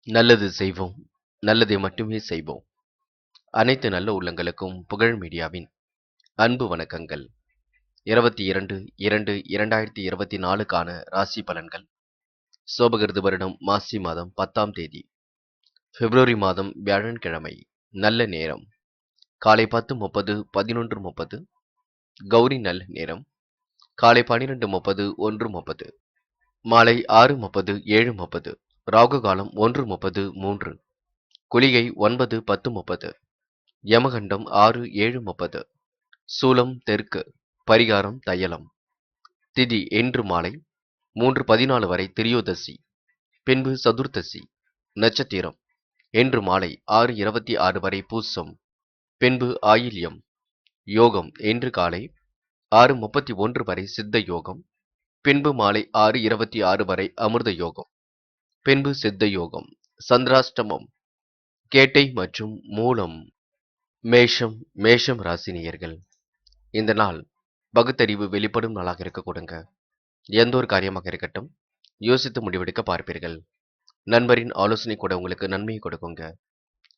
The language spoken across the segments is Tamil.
நல்லது செய்வோம். நல்லதை மட்டுமே செய்வோம். அனைத்து நல்ல உள்ளங்களுக்கும் புகழ் மீடியாவின் அன்பு வணக்கங்கள். 22/2/2024க்கான ராசி பலன்கள். சோபகிருது வருடம் மாசி மாதம் 10ஆம் தேதி, பிப்ரவரி மாதம் வியாழன்கிழமை. நல்ல நேரம் காலை 10:30 11:30. கௌரி நல்ல நேரம் காலை 12:30 1:30. மாலை 6:30 7:30. ராகு காலம் 1:30 3. குளிகை 9:10:30. யமகண்டம் 6:7:30. சூலம் தெற்கு. பரிகாரம் தையலம். திதி இன்று மாலை 3:14 வரை திரியோதசி, பின்பு சதுர்த்தசி. நட்சத்திரம் இன்று மாலை 6:26 வரை பூசம், பின்பு ஆயில்யம். யோகம் இன்று காலை 6:31 வரை சித்த யோகம், பின்பு மாலை 6:26 வரை அமிர்த யோகம், பின்பு சித்த யோகம். சந்திராஷ்டமம் கேட்டை மற்றும் மூலம். மேஷம் ராசினியர்கள். இந்த நாள் பகுத்தறிவு வெளிப்படும் நாளாக இருக்க கொடுங்க. எந்த ஒரு காரியமாக இருக்கட்டும், யோசித்து முடிவெடுக்க பார்ப்பீர்கள். நண்பரின் ஆலோசனை கூட உங்களுக்கு நன்மையை கொடுக்குங்க.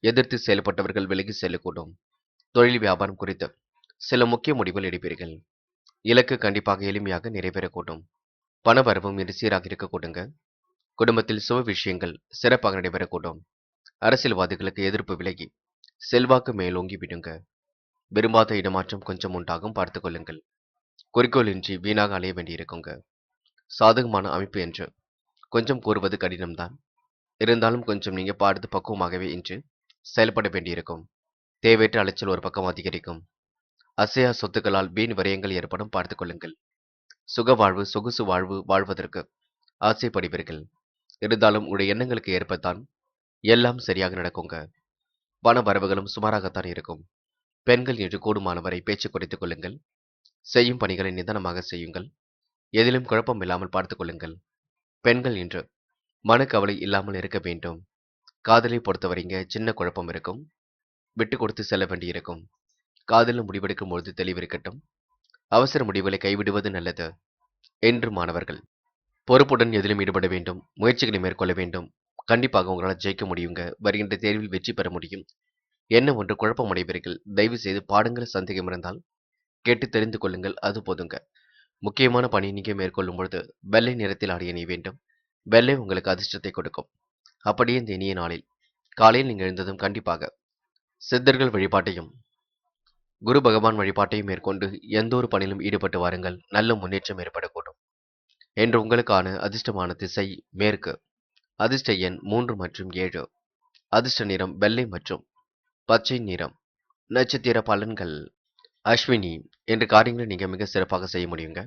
எதிர்த்து செயல்பட்டவர்கள் விலகி செல்லக்கூடும். தொழில் வியாபாரம் குறித்து சில முக்கிய முடிவுகள் எடுப்பீர்கள். இலக்கு கண்டிப்பாக எளிமையாக நிறைவேறக்கூடும். பண வரவும் இன்று சீராக இருக்க கொடுங்க. குடும்பத்தில் சுப விஷயங்கள் சிறப்பாக நடைபெறக்கூடும். அரசியல்வாதிகளுக்கு எதிர்ப்பு விலகி செல்வாக்கு மேலோங்கி விடுங்க. விரும்பாத இடமாற்றம் கொஞ்சம் உண்டாகும், பார்த்துக் கொள்ளுங்கள். குறிக்கோளின்றி வீணாக அலைய வேண்டியிருக்குங்க. சாதகமான அமைப்பு என்று கொஞ்சம் கூறுவது கடினம்தான். இருந்தாலும் கொஞ்சம் நீங்க பார்த்து பக்குவமாகவே இன்று செயல்பட வேண்டியிருக்கும். தேவையற்ற அலைச்சல் ஒரு பக்கம் அதிகரிக்கும். அசையா சொத்துக்களால் வீண் விரயங்கள் ஏற்படும், பார்த்துக் கொள்ளுங்கள். சுக வாழ்வு சொகுசு வாழ்வு வாழ்வதற்கு ஆசைப்படுவீர்கள். இருந்தாலும் உடைய எண்ணங்களுக்கு ஏற்பத்தான் எல்லாம் சரியாக நடக்குங்க. பண வரவுகளும் சுமாராகத்தான் இருக்கும். பெண்கள் இன்று கூடுமானவரை பேச்சு குறைத்துக் கொள்ளுங்கள். செய்யும் பணிகளை நிதானமாக செய்யுங்கள். எதிலும் குழப்பம் இல்லாமல் பார்த்துக் கொள்ளுங்கள். பெண்கள் இன்று மனக்கவலை இல்லாமல் இருக்க வேண்டும். காதலை பொறுத்தவரைங்க சின்ன குழப்பம் இருக்கும். விட்டு கொடுத்து செல்ல வேண்டியிருக்கும். காதலில் முடிவெடுக்கும் பொழுது தெளிவிருக்கட்டும். அவசர முடிவுகளை கைவிடுவது நல்லது. என்று மாணவர்கள் பொறுப்புடன் எதிலும் ஈடுபட வேண்டும். முயற்சிகளை மேற்கொள்ள வேண்டும். கண்டிப்பாக உங்களால் ஜெயிக்க முடியுங்க. வருகின்ற தேர்வில் வெற்றி பெற முடியும். என்ன ஒன்று குழப்பம் அடைவீர்கள். தயவு செய்து பாடங்கள் சந்தேகம் இருந்தால் கேட்டு தெரிந்து கொள்ளுங்கள், அது போதுங்க. முக்கியமான பணி நீங்க மேற்கொள்ளும் பொழுது வெள்ளை நிறத்தில் ஆடை அணிய வேண்டும். வெள்ளை உங்களுக்கு அதிர்ஷ்டத்தை கொடுக்கும். அப்படியே இந்த இனிய நாளில் காலையில் நீங்கள் எழுந்ததும் கண்டிப்பாக சித்தர்கள் வழிபாட்டையும் குரு பகவான் வழிபாட்டையும் மேற்கொண்டு எந்த ஒரு பணியிலும் ஈடுபட்டு வாருங்கள். நல்ல முன்னேற்றம் ஏற்படக்கூடும். என்று உங்களுக்கான அதிர்ஷ்டமான திசை மேற்கு. அதிர்ஷ்ட எண் 3 மற்றும் 7. அதிர்ஷ்ட நிறம் வெள்ளை மற்றும் பச்சை நிறம். நட்சத்திர பலன்கள். அஸ்வினி என்ற காரியங்களை நீங்க மிக சிறப்பாக செய்ய முடியுங்க.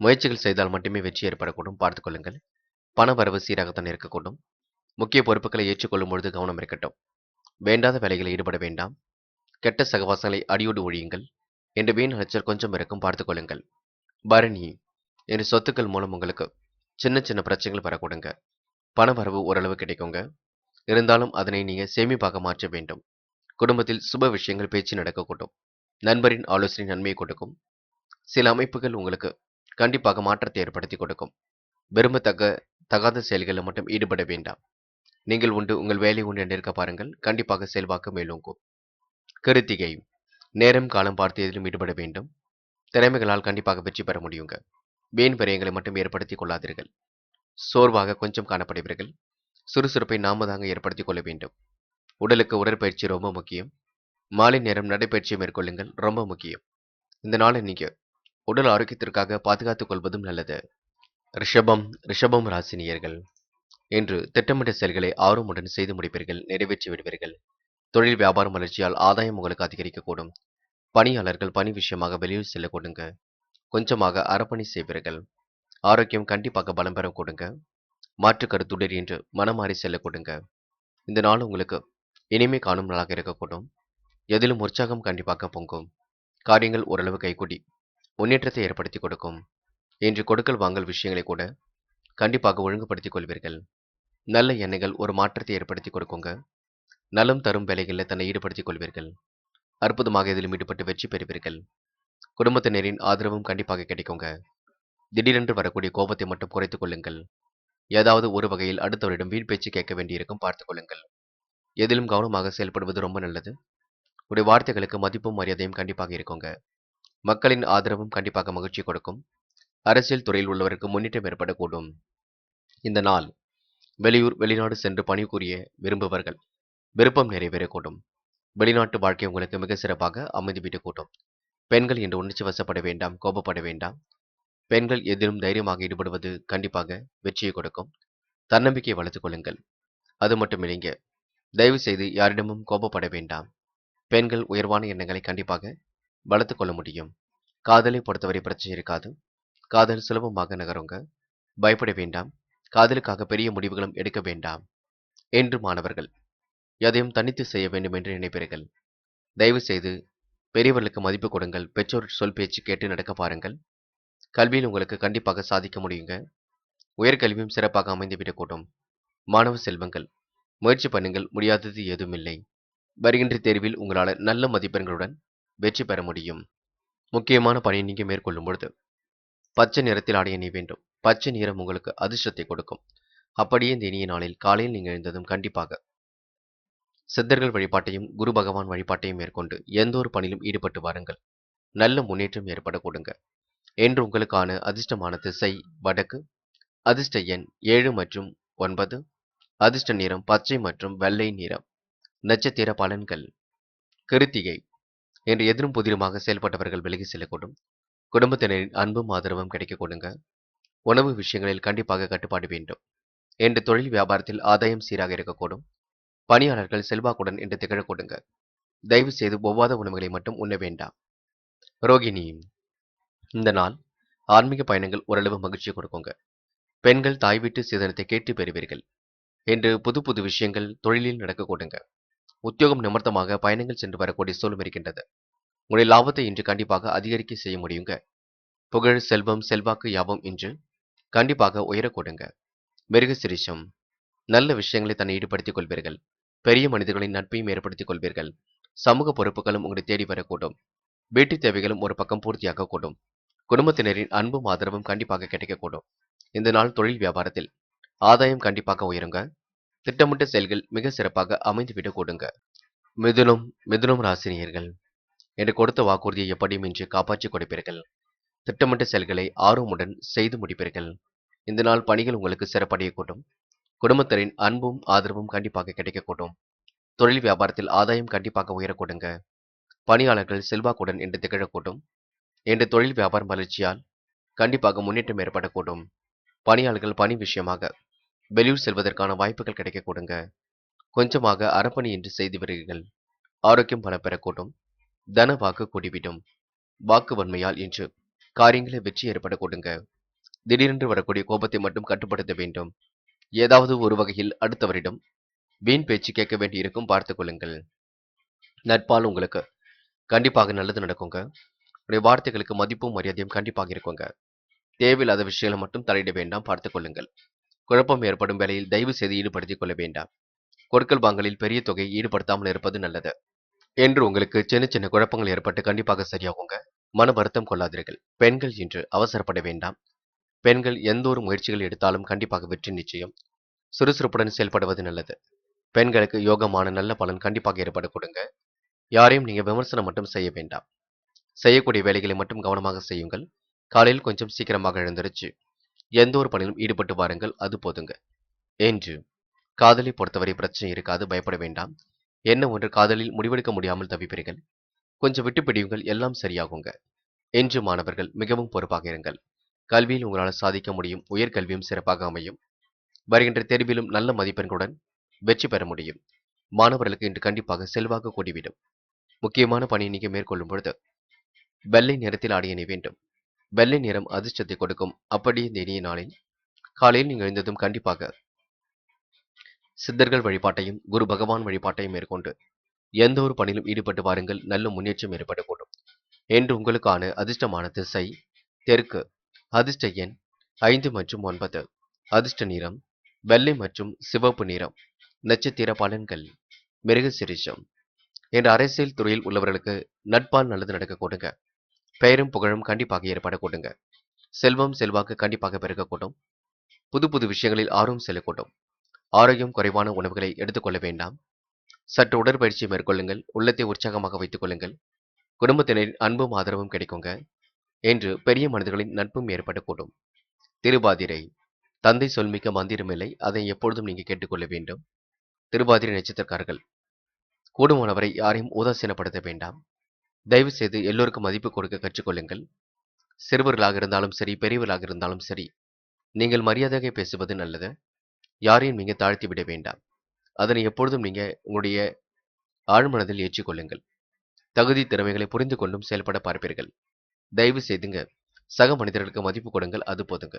முயற்சிகள் செய்தால் மட்டுமே வெற்றி ஏற்படக்கூடும், பார்த்துக் கொள்ளுங்கள். பண வரவு சீராகத்தான் இருக்கக்கூடும். முக்கிய பொறுப்புகளை ஏற்றுக்கொள்ளும் பொழுது கவனம் இருக்கட்டும். வேண்டாத வேலைகளில் ஈடுபட வேண்டாம். கெட்ட சகவாசங்களை அடியோடு ஒழியுங்கள். என்று வீண் அலைச்சல் கொஞ்சம் இருக்கும், பார்த்துக் கொள்ளுங்கள். பரணி என்று சொத்துக்கள் மூலம் உங்களுக்கு சின்ன சின்ன பிரச்சனைகள் வரக்கூடுங்க. பண வரவு ஓரளவு கிடைக்குங்க. இருந்தாலும் அதனை நீங்க சேமிப்பாக மாற்ற வேண்டும். குடும்பத்தில் சுப விஷயங்கள் பேச்சு நடக்கக்கூடும். நண்பரின் ஆலோசனை நன்மையை கொடுக்கும். சில அமைப்புகள் உங்களுக்கு கண்டிப்பாக மாற்றத்தை ஏற்படுத்தி கொடுக்கும். விரும்பத்தக்க தகாத செயல்களில் மட்டும் ஈடுபட வேண்டாம். நீங்கள் உண்டு உங்கள் வேலை உண்டு என்று இருக்க பாருங்கள். கண்டிப்பாக செல்வாக்கு மேலோங்கும். கிருத்திகை நேரம் காலம் பார்த்து எதிலும் ஈடுபட வேண்டும். திறமைகளால் கண்டிப்பாக வெற்றி பெற முடியுங்க. வீண் விரயங்களை மட்டும் ஏற்படுத்திக் கொள்ளாதீர்கள். சோர்வாக கொஞ்சம் காணப்படுவீர்கள். சுறுசுறுப்பை நாம தாங்க ஏற்படுத்திக் கொள்ள வேண்டும். உடலுக்கு உடற்பயிற்சி ரொம்ப முக்கியம். மாலை நேரம் நடைப்பயிற்சியை மேற்கொள்ளுங்கள், ரொம்ப முக்கியம். இந்த நாளை நீங்க உடல் ஆரோக்கியத்திற்காக பாதுகாத்துக் கொள்வதும் நல்லது. ரிஷபம் ராசினியர்கள். இன்று திட்டமிட்ட செயல்களை ஆர்வமுடன் செய்து முடிப்பீர்கள், நிறைவேற்றி விடுவீர்கள். தொழில் வியாபாரம் வளர்ச்சியால் ஆதாயம் உங்களுக்கு அதிகரிக்கக்கூடும். பணியாளர்கள் பணி விஷயமாக வெளியூர் செல்ல கொடுங்க. கொஞ்சமாக அறப்பணி செய்வீர்கள். ஆரோக்கியம் கண்டிப்பாக பலம் பெற கொடுங்க. மாற்று கருத்துடன் என்று மனமாறி செல்ல கொடுங்க. இந்த நாள் உங்களுக்கு இனிமை காணும் நாளாக இருக்கக்கூடும். எதிலும் உற்சாகம் கண்டிப்பாக பொங்கும். காரியங்கள் ஓரளவு கைகூடி முன்னேற்றத்தை ஏற்படுத்தி கொடுக்கும். இன்று கொடுக்கல் வாங்கல் விஷயங்களை கூட கண்டிப்பாக ஒழுங்குபடுத்திக் கொள்வீர்கள். நல்ல எண்ணங்கள் ஒரு மாற்றத்தை ஏற்படுத்தி கொடுக்குங்க. நலம் தரும் வேலைகளில் தன்னை ஈடுபடுத்திக் கொள்வீர்கள். அற்புதமாக இதிலும் ஈடுபட்டு வெற்றி பெறுவீர்கள். குடும்பத்தினரின் ஆதரவும் கண்டிப்பாக கிடைக்குங்க. திடீரென்று வரக்கூடிய கோபத்தை மட்டும் குறைத்துக் கொள்ளுங்கள். ஏதாவது ஒரு வகையில் அடுத்தவரிடம் வீண் பேச்சு கேட்க வேண்டியிருக்கும் பார்த்துக் கொள்ளுங்கள். எதிலும் கவனமாக செயல்படுவது ரொம்ப நல்லது. உடைய வார்த்தைகளுக்கு மதிப்பும் மரியாதையும் கண்டிப்பாக இருக்குங்க. மக்களின் ஆதரவும் கண்டிப்பாக மகிழ்ச்சி கொடுக்கும். அரசியல் துறையில் உள்ளவருக்கு முன்னேற்றம் ஏற்படக்கூடும். இந்த நாள் வெளியூர், வெளிநாடு சென்று பணிபுரிய விரும்புபவர்கள் விருப்பம் நிறைவேறக்கூடும். வெளிநாட்டு வாழ்க்கை உங்களுக்கு மிக சிறப்பாக அமைந்துவிடக்கூடும். பெண்கள் என்று உணர்ச்சி வசப்பட வேண்டாம், கோபப்பட வேண்டாம். பெண்கள் எதிலும் தைரியமாக ஈடுபடுவது கண்டிப்பாக வெற்றியை கொடுக்கும். தன்னம்பிக்கையை வளர்த்துக் கொள்ளுங்கள். அது மட்டுமில்லைங்க, தயவு செய்து யாரிடமும் கோபப்பட வேண்டாம். பெண்கள் உயர்வான எண்ணங்களை கண்டிப்பாக வளர்த்துக் கொள்ள முடியும். காதலை பொறுத்தவரை பிரச்சனை இருக்காது. காதல் சுலபமாக நகருங்க. பயப்பட வேண்டாம். காதலுக்காக பெரிய முடிவுகளும் எடுக்க வேண்டாம். என்று மாணவர்கள் எதையும் தனித்து செய்ய வேண்டும் என்று நினைப்பீர்கள். தயவு செய்து பெரியவர்களுக்கு மதிப்பு கொடுங்கள். பெற்றோர் சொல் பேச்சு கேட்டு நடக்க பாருங்கள். கல்வியில் உங்களுக்கு கண்டிப்பாக சாதிக்க முடியுங்க. உயர்கல்வியும் சிறப்பாக அமைந்துவிடக்கூடும். மாணவ செல்வங்கள், முயற்சி பண்ணுங்கள். முடியாதது ஏதுமில்லை. வருகின்ற தேர்வில் உங்களால் நல்ல மதிப்பெண்களுடன் வெற்றி பெற முடியும். முக்கியமான பணியை நீங்க மேற்கொள்ளும் பொழுது பச்சை நிறத்தில் ஆடை அணிய வேண்டும். பச்சை நிறம் உங்களுக்கு அதிர்ஷ்டத்தை கொடுக்கும். அப்படியே இந்த இனிய நாளில் காலையில் நீங்கள் எழுந்ததும் கண்டிப்பாக சித்தர்கள் வழிபாட்டையும் குரு பகவான் வழிபாட்டையும் மேற்கொண்டு எந்த ஒரு பணியிலும் ஈடுபட்டு வாருங்கள். நல்ல முன்னேற்றம் ஏற்பட கொடுங்க. என்று உங்களுக்கான அதிர்ஷ்டமான திசை வடக்கு. அதிர்ஷ்ட எண் 7 மற்றும் 9. அதிர்ஷ்ட நிறம் பச்சை மற்றும் வெள்ளை நிறம். நட்சத்திர பலன்கள். கிருத்திகை என்று எதிரும் புதிருமாக செயல்பட்டவர்கள் விலகி செல்லக்கூடும். குடும்பத்தினரின் அன்பும் ஆதரவும் கிடைக்க கொடுங்க. உணவு விஷயங்களில் கண்டிப்பாக கட்டுப்பாடு வேண்டும். என்று தொழில் வியாபாரத்தில் ஆதாயம் சீராக இருக்கக்கூடும். பணியாளர்கள் செல்வாக்குடன் என்று திகழ கொடுங்க. தயவு செய்து ஒவ்வாத உணவுகளை மட்டும் உண்ண வேண்டாம். ரோகிணி, இந்த நாள் ஆன்மீக பயணங்கள் ஓரளவு மகிழ்ச்சி கொடுக்குங்க. பெண்கள் தாய் வீட்டு சீதனத்தை கேட்டு பெறுவீர்கள். என்று புது புது விஷயங்கள் தொழிலில் நடக்க கொடுங்க. உத்தியோகம் நிமித்தமாக பயணங்கள் சென்று வரக்கூடிய சூழல் இருக்கின்றது. உங்களுடைய லாபத்தை இன்று கண்டிப்பாக அதிகரிக்க செய்ய முடியுங்க. புகழ், செல்வம், செல்வாக்கு யாவும் இன்று கண்டிப்பாக உயர கொடுங்க. மிருக சிரிஷம், நல்ல விஷயங்களை தன்னை ஈடுபடுத்திக் கொள்வீர்கள். பெரிய மனிதர்களின் நட்பையும் ஏற்படுத்திக் கொள்வீர்கள். சமூக பொறுப்புகளும் உங்களை தேடி வரக்கூடும். வீட்டு தேவைகளும் ஒரு பக்கம் பூர்த்தியாக கூடும். குடும்பத்தினரின் அன்பும் ஆதரவும் கண்டிப்பாக கிடைக்கக்கூடும். இந்த நாள் தொழில் வியாபாரத்தில் ஆதாயம் கண்டிப்பாக உயருங்க. திட்டமிட்ட செயல்கள் மிக சிறப்பாக அமைந்துவிடக் கூடுங்க. மிதுனம் மிதுனம் ராசினியர்கள் என்று கொடுத்த வாக்குறுதியை எப்படியும் இன்று காப்பாற்றிக் கொடுப்பீர்கள். திட்டமிட்ட செயல்களை ஆர்வமுடன் செய்து முடிப்பீர்கள். இந்த நாள் பணிகள் உங்களுக்கு சிறப்படையக்கூடும். குடும்பத்தினரின் அன்பும் ஆதரவும் கண்டிப்பாக கிடைக்கக்கூடும். தொழில் வியாபாரத்தில் ஆதாயம் கண்டிப்பாக உயரக்கூடுங்க. பணியாளர்கள் செல்வாக்குடன் என்று திகழக்கூடும். என்று தொழில் வியாபாரம் வளர்ச்சியால் கண்டிப்பாக முன்னேற்றம் ஏற்படக்கூடும். பணியாளர்கள் பணி விஷயமாக வெளியூர் செல்வதற்கான வாய்ப்புகள் கிடைக்கக்கூடுங்க. கொஞ்சமாக அறப்பணி என்று செய்து வருகிறீர்கள். ஆரோக்கியம் பல பெறக்கூடும். தன வாக்கு கூடிவிடும். வாக்கு வன்மையால் இன்று காரியங்களை வெற்றி ஏற்பட கொடுங்க. திடீரென்று வரக்கூடிய கோபத்தை மட்டும் கட்டுப்படுத்த வேண்டும். ஏதாவது ஒரு வகையில் அடுத்தவரிடம் வீண் பேச்சு கேட்க வேண்டியிருக்கும் பார்த்துக் கொள்ளுங்கள். நட்பால் உங்களுக்கு கண்டிப்பாக நல்லது நடக்குங்க. உடைய வார்த்தைகளுக்கு மதிப்பும் மரியாதையும் கண்டிப்பாக இருக்குங்க. தேவையில்லாத விஷயங்களை மட்டும் தலையிட வேண்டாம், பார்த்துக் கொள்ளுங்கள். குழப்பம் ஏற்படும் வேளையில் தயவு செய்து ஈடுபடுத்திக் கொள்ள வேண்டாம். கொடுக்கல் வாங்கலில் பெரிய தொகையை ஈடுபடுத்தாமல் இருப்பது நல்லது. என்று உங்களுக்கு சின்ன சின்ன குழப்பங்கள் ஏற்பட்டு கண்டிப்பாக சரியாகுங்க. மன வருத்தம் கொள்ளாதீர்கள். பெண்கள் இன்று அவசரப்பட வேண்டாம். பெண்கள் எந்த ஒரு முயற்சிகள் எடுத்தாலும் கண்டிப்பாக வெற்றி நிச்சயம். சுறுசுறுப்புடன் செயல்படுவது நல்லது. பெண்களுக்கு யோகமான நல்ல பலன் கண்டிப்பாக ஏற்பட கொடுங்க. யாரையும் நீங்க விமர்சனம் மட்டும் செய்ய வேண்டாம். செய்யக்கூடிய வேலைகளை மட்டும் கவனமாக செய்யுங்கள். காலையில் கொஞ்சம் சீக்கிரமாக எழுந்திருச்சு எந்த ஒரு பணியிலும் ஈடுபட்டு வாருங்கள், அது போதுங்க. என்று காதலை பொறுத்தவரை பிரச்சனை இருக்காது, பயப்பட வேண்டாம். என்ன ஒன்று காதலில் முடிவெடுக்க முடியாமல் தவிப்பீர்கள். கொஞ்சம் விட்டு பிடியுங்கள், எல்லாம் சரியாகுங்க. என்று மாணவர்கள் மிகவும் பொறுப்பாக இருங்கள். கல்வியில் உங்களால் சாதிக்க முடியும். உயர்கல்வியும் சிறப்பாக அமையும். வருகின்ற தேர்விலும் நல்ல மதிப்பெண்களுடன் வெற்றி பெற முடியும். மாணவர்களுக்கு இன்று கண்டிப்பாக செல்வாக்கு கூடிவிடும். முக்கியமான பணியை நீங்க மேற்கொள்ளும் பொழுது வெள்ளை நிறத்தில் ஆடை அணிய வேண்டும். வெள்ளை நிறம் அதிர்ஷ்டத்தை கொடுக்கும். அப்படி இந்த இனிய நாளில் காலையில் நீங்கள் எழுந்ததும் கண்டிப்பாக சித்தர்கள் வழிபாட்டையும் குரு பகவான் வழிபாட்டையும் மேற்கொண்டு எந்த ஒரு பணியிலும் ஈடுபட்டு வாருங்கள். நல்ல முன்னேற்றம் ஏற்படக்கூடும். என்று உங்களுக்கான அதிர்ஷ்டமான திசை தெற்கு. அதிர்ஷ்ட எண் 5 மற்றும் 9. அதிர்ஷ்ட நிறம் வெள்ளை மற்றும் சிவப்பு நிறம். நட்சத்திர பலன்கள். மிருக சிரிஷம் என்ற அரசியல் துறையில் உள்ளவர்களுக்கு நட்பால் நல்லது நடக்க கொடுங்க. பெயரும் புகழும் கண்டிப்பாக ஏற்பட கொடுங்க. செல்வம் செல்வாக்கு கண்டிப்பாக பெருகக்கூடும். புது புது விஷயங்களில் ஆர்வம் செல்லக்கூடும். ஆரோக்கியம் குறைவான உணவுகளை எடுத்துக்கொள்ள வேண்டாம். சற்று உடற்பயிற்சி மேற்கொள்ளுங்கள். உள்ளத்தை உற்சாகமாக வைத்துக் கொள்ளுங்கள். குடும்பத்தினரின் அன்பும் ஆதரவும் கிடைக்குங்க. என்று பெரிய மனிதர்களின் நட்பும் ஏற்படக்கூடும். திருவாதிரை தந்தை சொல்மிக்க மந்திரமில்லை. அதை எப்பொழுதும் நீங்க கேட்டுக்கொள்ள வேண்டும். திருவாதிரை நட்சத்திரக்காரர்கள் கூடுமானவரை யாரையும் உதாசீனப்படுத்த வேண்டாம். தயவு செய்து எல்லோருக்கும் மதிப்பு கொடுக்க கற்றுக்கொள்ளுங்கள். சிறுவர்களாக இருந்தாலும் சரி, பெரியவர்களாக இருந்தாலும் சரி, நீங்கள் மரியாதையாக பேசுவது நல்லது. யாரையும் நீங்க தாழ்த்தி விட வேண்டாம். அதனை எப்பொழுதும் நீங்க உங்களுடைய ஆழ்மனதில் ஏற்றிக்கொள்ளுங்கள். தகுதி திறமைகளை புரிந்து கொண்டும் செயல்பட பார்ப்பீர்கள். தயவு செய்துங்க சக மனிதர்களுக்கு மதிப்பு கொடுங்கள். அது போதுங்க.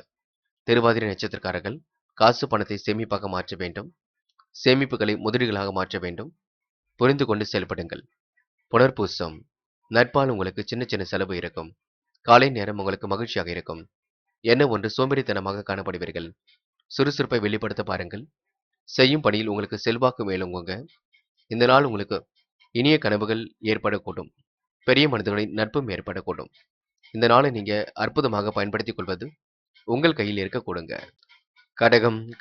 திருவாதிரை நட்சத்திரக்காரர்கள் காசு பணத்தை சேமிப்பாக மாற்ற வேண்டும். சேமிப்புகளை முதலீடுகளாக மாற்ற வேண்டும். புரிந்து கொண்டு செயல்படுங்கள். புனர்பூசம் நட்பால் உங்களுக்கு சின்ன சின்ன செலவு இருக்கும். காலை நேரம் உங்களுக்கு மகிழ்ச்சியாக இருக்கும். என்ன ஒன்று சோம்பேறித்தனமாக காணப்படுவீர்கள். சுறுசுறுப்பை வெளிப்படுத்த பாருங்கள். செய்யும் பணியில் உங்களுக்கு செல்வாக்கு மேலோங்குங்க. இந்த நாள் உங்களுக்கு இனிய கனவுகள் ஏற்படக்கூடும். பெரிய மனிதர்களின் நட்பும் ஏற்படக்கூடும். இந்த நாளை நீங்க அற்புதமாக பயன்படுத்திக் கொள்வது உங்கள் கையில் இருக்கக்கூடுங்க.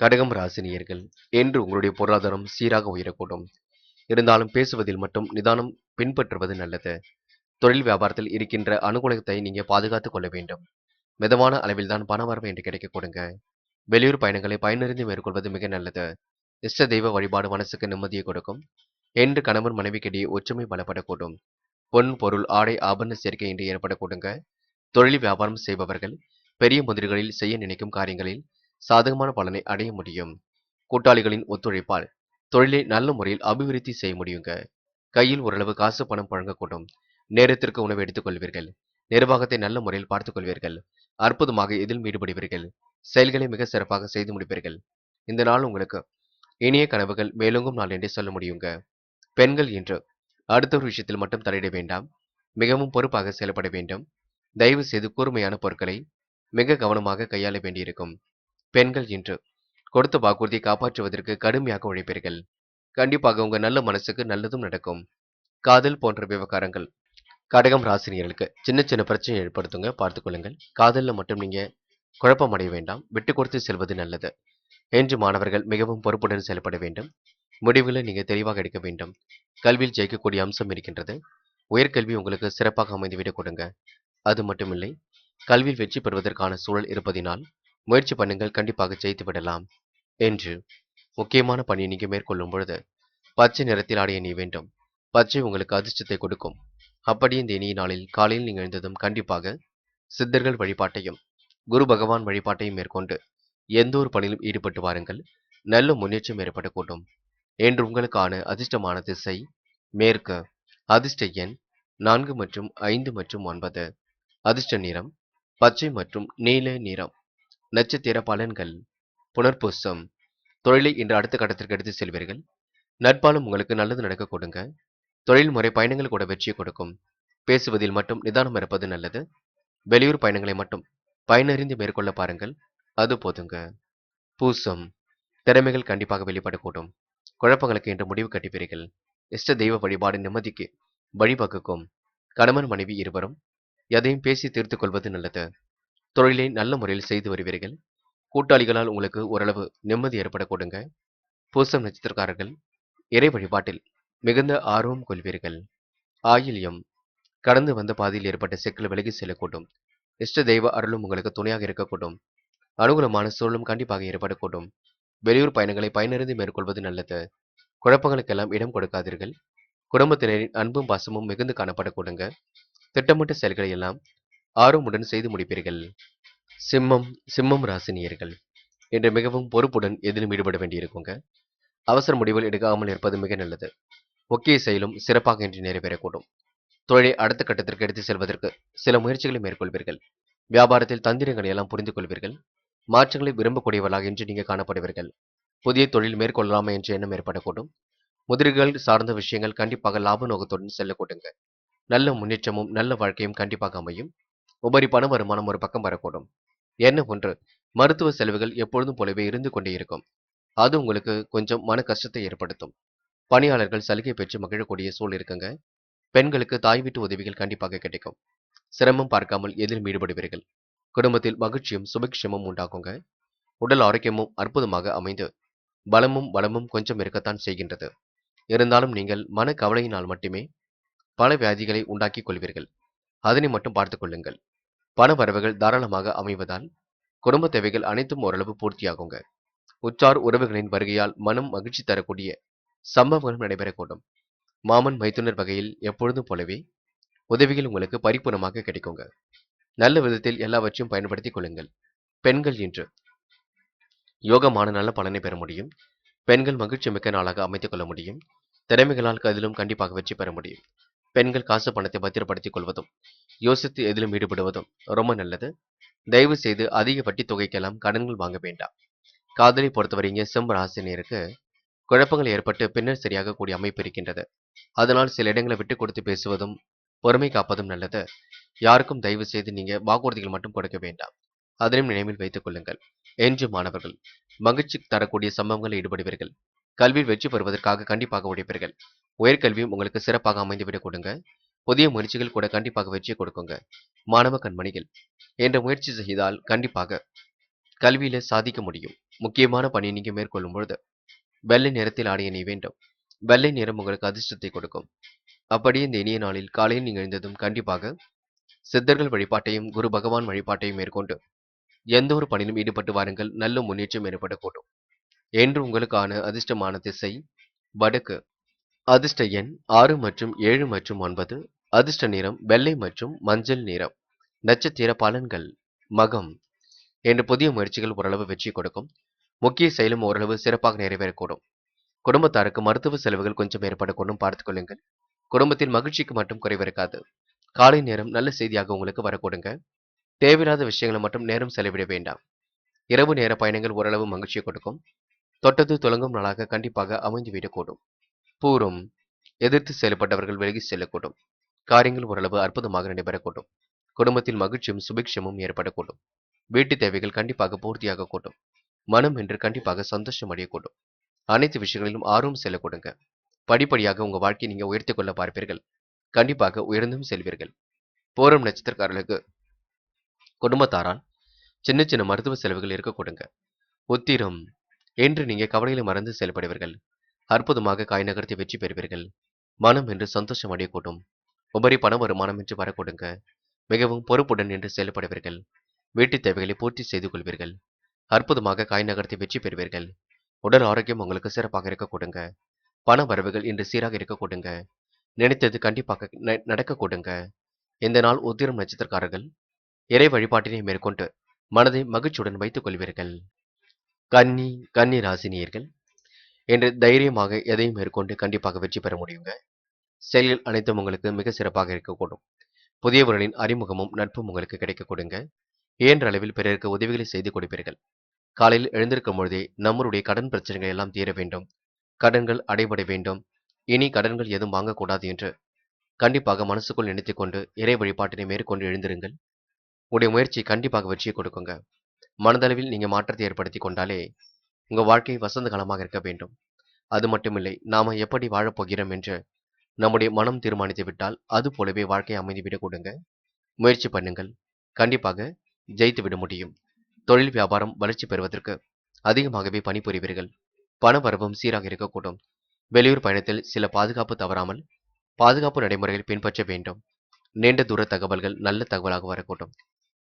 கடகம் ராசினியர்கள் என்று உங்களுடைய பொருளாதாரம் சீராக உயரக்கூடும். இருந்தாலும் பேசுவதில் மட்டும் நிதானம் பின்பற்றுவது நல்லது. தொழில் வியாபாரத்தில் இருக்கின்ற அனுகூலத்தை நீங்க பாதுகாத்துக் கொள்ள வேண்டும். மிதமான அளவில் தான் பணவரவு என்று கிடைக்க கொடுங்க. வெளியூர் பயணங்களை பயனறிந்து மேற்கொள்வது மிக நல்லது. இஷ்ட தெய்வ வழிபாடு மனசுக்கு நிம்மதியை கொடுக்கும். என்று கணவன் மனைவிக்கிடையே ஒற்றுமை பலப்படக்கூடும். பொன் பொருள் ஆடை ஆபரண சேர்க்கை என்று ஏற்படக்கூடுங்க. தொழில் வியாபாரம் செய்பவர்கள் பெரிய முதலீடுகளில் செய்ய நினைக்கும் காரியங்களில் சாதகமான பலனை அடைய முடியும். கூட்டாளிகளின் ஒத்துழைப்பால் தொழிலை நல்ல முறையில் அபிவிருத்தி செய்ய முடியுங்க. கையில் ஓரளவு காசு பணம் புழங்கக்கூடும். நேரத்திற்கு உணவு எடுத்துக் கொள்வீர்கள். நிர்வாகத்தை நல்ல முறையில் பார்த்துக் கொள்வீர்கள். அற்புதமாக இதில் ஈடுபடுவீர்கள். செயல்களை மிக சிறப்பாக செய்து முடிப்பீர்கள். இந்த நாள் உங்களுக்கு இனிய கனவுகள் மேலோங்கும் நாள் என்றே சொல்ல முடியுங்க. பெண்கள் இன்று அடுத்தவர் விஷயத்தில் மட்டும் தலையிட வேண்டாம். மிகவும் பொறுப்பாக செயல்பட வேண்டும். தயவு செய்து கூர்மையான பொருட்களை மிக கவனமாக கையாள வேண்டியிருக்கும். பெண்கள் இன்று கொடுத்த வாக்குறுதியை காப்பாற்றுவதற்கு கடுமையாக உழைப்பீர்கள். கண்டிப்பாக உங்க நல்ல மனசுக்கு நல்லதும் நடக்கும். காதல் போன்ற விவகாரங்கள் கடகம் ராசினியர்களுக்கு சின்ன சின்ன பிரச்சனை ஏற்படுத்துங்க. பார்த்துக் கொள்ளுங்கள். காதல்ல மட்டும் நீங்க குழப்பம் அடைய வேண்டாம். விட்டு கொடுத்து செல்வது நல்லது. என்று மாணவர்கள் மிகவும் பொறுப்புடன் செயல்பட வேண்டும். முடிவுகளை நீங்க தெளிவாக எடுக்க வேண்டும். கல்வியில் ஜெயிக்கக்கூடிய அம்சம் இருக்கின்றது. உயர்கல்வி உங்களுக்கு சிறப்பாக அமைந்துவிடக் கொடுங்க. அது மட்டுமில்லை, கல்வியில் வெற்றி பெறுவதற்கான சூழல் இருப்பதினால் முயற்சி பண்ணுங்கள். கண்டிப்பாக ஜெயித்து விடலாம். என்று முக்கியமான பணியை நீங்க மேற்கொள்ளும் பொழுது பச்சை நிறத்தில் ஆடை அணிய வேண்டும். பச்சை உங்களுக்கு அதிர்ஷ்டத்தை கொடுக்கும். அப்படி இந்த இனிய நாளில் காலையில் நீங்கள் எழுந்ததும் கண்டிப்பாக சித்தர்கள் வழிபாட்டையும் குரு பகவான் வழிபாட்டையும் மேற்கொண்டு எந்த ஒரு பணியிலும் ஈடுபட்டு வாருங்கள். நல்ல முன்னேற்றம் ஏற்படக்கூடும். என்று உங்களுக்கான அதிர்ஷ்டமான திசை மேற்கு. அதிர்ஷ்ட எண் 4 மற்றும் 5 மற்றும் 9. அதிர்ஷ்ட நிறம் பச்சை மற்றும் நீல நிறம். நட்சத்திர பலன்கள் புனர்பூசம் தொழிலை இன்று அடுத்த கட்டத்திற்கு எடுத்து செல்வீர்கள். நட்பாலும் உங்களுக்கு நல்லது நடக்க கொடுங்க. தொழில்முறை பயணங்கள் கூட வெற்றியை கொடுக்கும். பேசுவதில் மட்டும் நிதானம் இருப்பது நல்லது. வெளியூர் பயணங்களை மட்டும் பயனறிந்து மேற்கொள்ள பாருங்கள். அது போதுங்க. பூசம் திறமைகள் கண்டிப்பாக வெளிப்படக்கூடும். குழப்பங்களுக்கு இன்று முடிவு கட்டிப்பீர்கள். இஷ்ட தெய்வ வழிபாடு நிம்மதிக்கு வழிவகுக்கும். கணவன் மனைவி இருவரும் எதையும் பேசி தீர்த்துக் கொள்வது நல்லது. தொழிலை நல்ல முறையில் செய்து வருவீர்கள். கூட்டாளிகளால் உங்களுக்கு ஓரளவு நிம்மதி ஏற்பட கொடுங்க. பூசம் நட்சத்திரக்காரர்கள் இறை வழிபாட்டில் மிகுந்த ஆர்வம் கொள்வீர்கள். ஆயில்யம் கடந்து வந்த பாதையில் ஏற்பட்ட சிக்கல் விலகி செல்லக்கூடும். இஷ்ட தெய்வ அருளும் உங்களுக்கு துணையாக இருக்கக்கூடும். அனுகூலமான சூழலும் கண்டிப்பாக ஏற்படக்கூடும். வெளியூர் பயணங்களை பயனறிந்து மேற்கொள்வது நல்லது. குழப்பங்களுக்கெல்லாம் இடம் கொடுக்காதீர்கள். குடும்பத்தினரின் அன்பும் பாசமும் மிகுந்து காணப்படக்கூடுங்க. திட்டமிட்ட செயல்களை எல்லாம் ஆர்வமுடன் செய்து முடிப்பீர்கள். சிம்மம் சிம்மம் ராசினியர்கள் இன்று மிகவும் பொறுப்புடன் எதிலும் ஈடுபட வேண்டியிருக்குங்க. அவசர முடிவுகள் எடுக்காமல் இருப்பது மிக நல்லது. முக்கிய செயலும் சிறப்பாக இன்று நிறைவேறக்கூடும். தொழிலை அடுத்த கட்டத்திற்கு எடுத்து செல்வதற்கு சில முயற்சிகளை மேற்கொள்வீர்கள். வியாபாரத்தில் தந்திரங்களை எல்லாம் புரிந்து கொள்வீர்கள். மாற்றங்களை விரும்பக்கூடியவர்களாக இன்று நீங்க காணப்படுவீர்கள். புதிய தொழில் மேற்கொள்ளலாமா என்ற எண்ணம் ஏற்படக்கூடும். முதலீடுகள் சார்ந்த விஷயங்கள் கண்டிப்பாக லாப நோக்கத்துடன் செல்லக்கூடுங்க. நல்ல முன்னேற்றமும் நல்ல வாழ்க்கையும் கண்டிப்பாக அமையும். உபரி பண வருமானம் ஒரு பக்கம் வரக்கூடும். என்ன ஒன்று மருத்துவ செலவுகள் எப்பொழுதும் போலவே இருந்து கொண்டே இருக்கும். அது உங்களுக்கு கொஞ்சம் மன கஷ்டத்தை ஏற்படுத்தும். பணியாளர்கள் சலுகை பெற்று மகிழக்கூடிய சூழல் இருக்குங்க. பெண்களுக்கு தாய் வீட்டு உதவிகள் கண்டிப்பாக கிடைக்கும். சிரமம் பார்க்காமல் எதிலும் ஈடுபடுவீர்கள். குடும்பத்தில் மகிழ்ச்சியும் சுபிக்ஷமும் உண்டாகுங்க. உடல் ஆரோக்கியமும் அற்புதமாக அமைந்து பலமும் வளமும் கொஞ்சம் இருக்கத்தான் செய்கின்றது. இருந்தாலும் நீங்கள் மன கவலையினால் மட்டுமே பல வியாதிகளை உண்டாக்கிக் கொள்வீர்கள். அதனை மட்டும் பார்த்துக் கொள்ளுங்கள். பண வரவுகள் தாராளமாக அமைவதால் குடும்ப தேவைகள் அனைத்தும் ஓரளவு பூர்த்தியாகுங்க. உற்றார் உறவுகளின் வருகையால் மனம் மகிழ்ச்சி தரக்கூடிய சம்பவங்களும் நடைபெறக்கூடும். மாமன் மைத்துனர் வகையில் எப்பொழுதும் போலவே உதவிகள் உங்களுக்கு பரிபூர்ணமாக கிடைக்குங்க. நல்ல விதத்தில் எல்லாவற்றையும் பயன்படுத்திக் கொள்ளுங்கள். பெண்கள் இன்று யோகமான நல்ல பலனை பெற முடியும். பெண்கள் மகிழ்ச்சி மிக்க நாளாக அமைத்துக் கொள்ள முடியும். திறமைகளால் அதிலும் கண்டிப்பாக வெற்றி பெற முடியும். பெண்கள் காசு பணத்தை பத்திரப்படுத்திக் கொள்வதும் யோசித்து எதிலும் ஈடுபடுவதும் ரொம்ப நல்லது. தயவு செய்து அதிக வட்டி தொகைக்கெல்லாம் கடன்கள் வாங்க வேண்டாம். காதலை பொறுத்தவரைங்க சிம்ம ராசினியருக்கு குழப்பங்கள் ஏற்பட்டு பின்னர் சரியாக கூடிய அமைப்பு இருக்கின்றது. அதனால் சில இடங்களை விட்டு கொடுத்து பேசுவதும் பொறுமை காப்பதும் நல்லது. யாருக்கும் தயவு செய்து நீங்க வாக்குறுதிகள் மட்டும் கொடுக்க வேண்டாம். அதனையும் நினைவில் வைத்துக் கொள்ளுங்கள். என்று மாணவர்கள் மகிழ்ச்சி தரக்கூடிய சம்பவங்களில் ஈடுபடுவீர்கள். கல்வியில் வெற்றி பெறுவதற்காக கண்டிப்பாக உழைப்பீர்கள். உயர்கல்வியும் உங்களுக்கு சிறப்பாக அமைந்துவிடக் கொடுங்க. புதிய முயற்சிகள் கூட கண்டிப்பாக வெற்றியை கொடுக்குங்க. மாணவ கண்மணிகள் என்ற முயற்சி செய்தால் கண்டிப்பாக கல்வியில சாதிக்க முடியும். முக்கியமான பணியை நீங்க மேற்கொள்ளும் பொழுது வெள்ளை நிறத்தில் ஆடை அணிய வேண்டும். வெள்ளை நிறம் உங்களுக்கு அதிர்ஷ்டத்தை கொடுக்கும். அப்படியே இந்த இனிய நாளில் காலையில் நீங்கள் எழுந்ததும் கண்டிப்பாக சித்தர்கள் வழிபாட்டையும் குரு பகவான் வழிபாட்டையும் மேற்கொண்டு எந்த ஒரு பணியிலும் ஈடுபட்டு வாருங்கள். நல்ல முன்னேற்றம் ஏற்படக்கூடும். என்று உங்களுக்கான அதிர்ஷ்டமான திசை வடக்கு. அதிர்ஷ்ட எண் 6 மற்றும் 7 மற்றும் 9. அதிர்ஷ்ட நிறம் வெள்ளை மற்றும் மஞ்சள் நிறம். நட்சத்திர பலன்கள் மகம். என்ற புதிய முயற்சிகள் ஓரளவு வெற்றி கொடுக்கும். முக்கிய செயலும் ஓரளவு சிறப்பாக நிறைவேறக்கூடும். குடும்பத்தாருக்கு மருத்துவ செலவுகள் கொஞ்சம் ஏற்படக்கூடும், பார்த்துக் கொள்ளுங்கள். குடும்பத்தில் மகிழ்ச்சிக்கு மட்டும் குறைவிருக்காது. காலை நேரம் நல்ல செய்தியாக உங்களுக்கு வரக்கூடுங்க. தேவையில்லாத விஷயங்களை மட்டும் நேரம் செலவிட வேண்டாம். இரவு நேர பயணங்கள் ஓரளவு மகிழ்ச்சியை கொடுக்கும். தொட்டது துலங்கும் நாளாக கண்டிப்பாக அமைந்துவிடக்கூடும். பூரம் எதிர்த்து செயல்பட்டவர்கள் விலகி செல்லக்கூடும். காரியங்கள் ஓரளவு அற்புதமாக நடைபெறக்கூடும். குடும்பத்தில் மகிழ்ச்சியும் சுபிக்ஷமும் ஏற்படக்கூடும். வீட்டு தேவைகள் கண்டிப்பாக பூர்த்தியாக கூடும். மனம் என்று கண்டிப்பாக சந்தோஷம் அடையக்கூடும். அனைத்து விஷயங்களிலும் ஆர்வம் செல்லக்கூடுங்க. படிப்படியாக உங்க வாழ்க்கையை நீங்க உயர்த்திக் கொள்ள பார்ப்பீர்கள். கண்டிப்பாக உயர்ந்தும் செல்வீர்கள். பூரம் நட்சத்திரக்காரர்களுக்கு குடும்பத்தாரால் சின்ன சின்ன மருத்துவ செலவுகள் இருக்கக்கூடுங்க. உத்திரம் என்று நீங்க கவலைகளை மறந்து செயல்படுவீர்கள். அற்புதமாக காய் நகர்த்தி வெற்றி பெறுவீர்கள். மனம் என்று சந்தோஷம் அடையக்கூடும். உபரி பண வருமானம் என்று வரக்கூடுங்க. மிகவும் பொறுப்புடன் என்று செயல்படுவீர்கள். வீட்டு தேவைகளை பூர்த்தி செய்து கொள்வீர்கள். அற்புதமாக காய் நகர்த்தி வெற்றி பெறுவீர்கள். உடல் ஆரோக்கியம் உங்களுக்கு சிறப்பாக இருக்கக்கூடுங்க. பண வரவுகள் இன்று சீராக இருக்கக்கூடுங்க. நினைத்தது கண்டிப்பாக நடக்கக்கூடுங்க. இந்த நாள் உத்திரம் நட்சத்திரக்காரர்கள் இறை வழிபாட்டினை மேற்கொண்டு மனதை மகிழ்ச்சியுடன் வைத்துக் கொள்வீர்கள். கன்னி கன்னி ராசினியர்கள் என்று தைரியமாக எதையும் மேற்கொண்டு கண்டிப்பாக வெற்றி பெற முடியுங்க. செயல்கள் அனைத்தும் உங்களுக்கு மிக சிறப்பாக இருக்கக்கூடும். புதியவர்களின் அறிமுகமும் நட்பும் உங்களுக்கு கிடைக்க கொடுங்க. இயன்ற அளவில் பிறருக்கு உதவிகளை செய்து கொடுப்பீர்கள். காலையில் எழுந்திருக்கும் பொழுதே நம்மளுடைய கடன் பிரச்சனைகள் எல்லாம் தீர வேண்டும். கடன்கள் அடைபட வேண்டும். இனி கடன்கள் எதுவும் வாங்கக்கூடாது என்று கண்டிப்பாக மனசுக்குள் நினைத்துக் கொண்டு இறை வழிபாட்டினை மேற்கொண்டு எழுந்திருங்கள். உடைய முயற்சி கண்டிப்பாக வெற்றியை கொடுக்குங்க. மனதளவில் நீங்க மாற்றத்தை ஏற்படுத்தி கொண்டாலே உங்க வாழ்க்கை வசந்த காலமாக இருக்க வேண்டும். அது மட்டுமில்லை, நாம எப்படி வாழப்போகிறோம் என்று நம்முடைய மனம் தீர்மானித்து விட்டால் அது போலவே வாழ்க்கை அமைந்துவிடக் கொடுங்க. முயற்சி பண்ணுங்கள். கண்டிப்பாக ஜெயித்து விட முடியும். தொழில் வியாபாரம் வளர்ச்சி பெறுவதற்கு அதிகமாகவே பணிபுரிவீர்கள். பண வரவும் சீராக இருக்கக்கூடும். வெளியூர் பயணத்தில் சில பாதுகாப்பு தவறாமல் பாதுகாப்பு நடைமுறைகளை பின்பற்ற வேண்டும். நீண்ட தூர தகவல்கள் நல்ல தகவலாக வரக்கூடும்.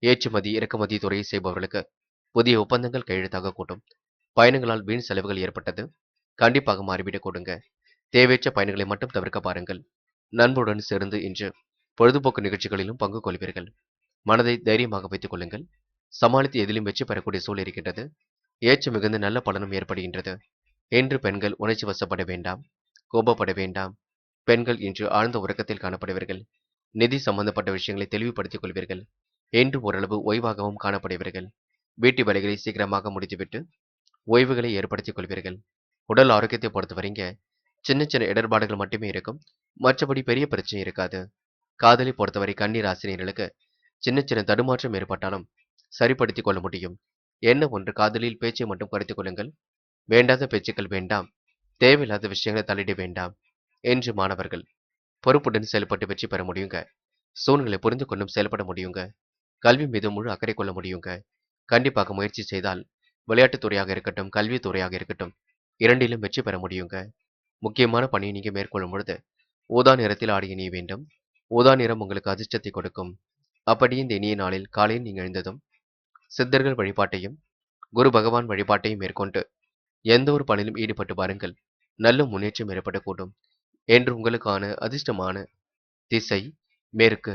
ஏற்றுமதி இறக்குமதி துறையை செய்பவர்களுக்கு புதிய ஒப்பந்தங்கள் கையெழுத்தாக கூட்டும். பயணங்களால் வீண் செலவுகள் ஏற்பட்டது கண்டிப்பாக மாறிவிடக் கொடுங்க. தேவையற்ற பயணங்களை மட்டும் தவிர்க்க பாருங்கள். நண்பருடன் சேர்ந்து இன்று பொழுதுபோக்கு நிகழ்ச்சிகளிலும் பங்கு கொள்வீர்கள். மனதை தைரியமாக வைத்துக் கொள்ளுங்கள். சமாளித்து எதிலும் வெற்றி பெறக்கூடிய சூழல் இருக்கின்றது. ஏற்று மிகுந்த நல்ல பலனும் ஏற்படுகின்றது. இன்று பெண்கள் உணர்ச்சி வசப்பட வேண்டாம். கோபப்பட வேண்டாம். பெண்கள் இன்று ஆழ்ந்த உறக்கத்தில் காணப்படுவீர்கள். நிதி சம்பந்தப்பட்ட விஷயங்களை தெளிவுபடுத்திக் கொள்வீர்கள். என்று ஓரளவு ஓய்வாகவும் காணப்படுவீர்கள். வீட்டு வேலைகளை சீக்கிரமாக முடித்துவிட்டு ஓய்வுகளை ஏற்படுத்திக் கொள்வீர்கள். உடல் ஆரோக்கியத்தை பொறுத்தவரைங்க சின்ன சின்ன இடர்பாடுகள் மட்டுமே இருக்கும். மற்றபடி பெரிய பிரச்சனை இருக்காது. காதலை பொறுத்தவரை கன்னி ராசினியர்களுக்கு சின்ன சின்ன தடுமாற்றம் ஏற்பட்டாலும் சரிப்படுத்திக் கொள்ள முடியும். என்ன ஒன்று காதலில் பேச்சை மட்டும் குறைத்துக் கொள்ளுங்கள். வேண்டாத பேச்சுக்கள் வேண்டாம். தேவையில்லாத விஷயங்களை தலையிட வேண்டாம். என்று மாணவர்கள் பொறுப்புடன் செயல்பட்டு வெற்றி பெற முடியுங்க. சூழ்நிலை புரிந்து கொண்டும் செயல்பட முடியுங்க. கல்வி மீது முழு அக்கறை கொள்ள முடியுங்க. கண்டிப்பாக முயற்சி செய்தால் விளையாட்டுத் துறையாக இருக்கட்டும், கல்வித் துறையாக இருக்கட்டும், இரண்டிலும் வெற்றி பெற முடியுங்க. முக்கியமான பணியை நீங்க மேற்கொள்ளும் பொழுது, ஊதா நிறத்தில் ஆடை அணிய வேண்டும். ஊதா நிறம் உங்களுக்கு அதிர்ஷ்டத்தை கொடுக்கும். அப்படி இந்த இனிய நாளில் காலையில் நீங்க எழுந்ததும் சித்தர்கள் வழிபாட்டையும், குரு பகவான் வழிபாட்டையும் மேற்கொண்டு எந்த ஒரு பணியிலும் ஈடுபட்டு பாருங்கள். நல்ல முன்னேற்றம் ஏற்படக்கூடும். என்று உங்களுக்கான அதிர்ஷ்டமான திசை மேற்கு.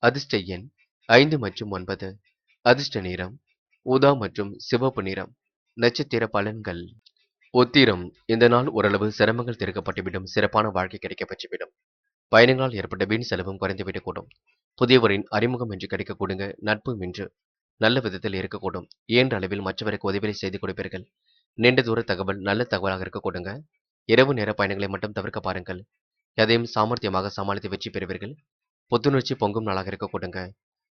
அதிர்ஷ்ட எண் 5 மற்றும் 9. அதிர்ஷ்ட நிறம் ஊதா மற்றும் சிவப்பு நிறம். நட்சத்திர பலன்கள். உத்திரம். இந்த நாள் ஓரளவு சிரமங்கள் தீர்க்கப்பட்டுவிடும். சிறப்பான வாழ்க்கை கிடைக்கப் பெற்றுவிடும். பயணங்களால் ஏற்பட்ட வீண் செலவும் குறைந்துவிடக்கூடும். புதியவரின் அறிமுகம் இன்று கிடைக்கக்கூடுங்க. நட்பும் இன்று நல்ல விதத்தில் இருக்கக்கூடும். இயன்ற அளவில் மற்றவருக்கு உதவிகளை செய்து கொடுப்பீர்கள். நீண்ட தூர தகவல் நல்ல தகவலாக இருக்கக்கூடுங்க. இரவு நேர பயணங்களை மட்டும் தவிர்க்க பாருங்கள். எதையும் சாமர்த்தியமாக சமாளித்து வெற்றி பெறுவீர்கள். புத்துணர்ச்சி பொங்கும் நாளாக இருக்கக்கூடுங்க.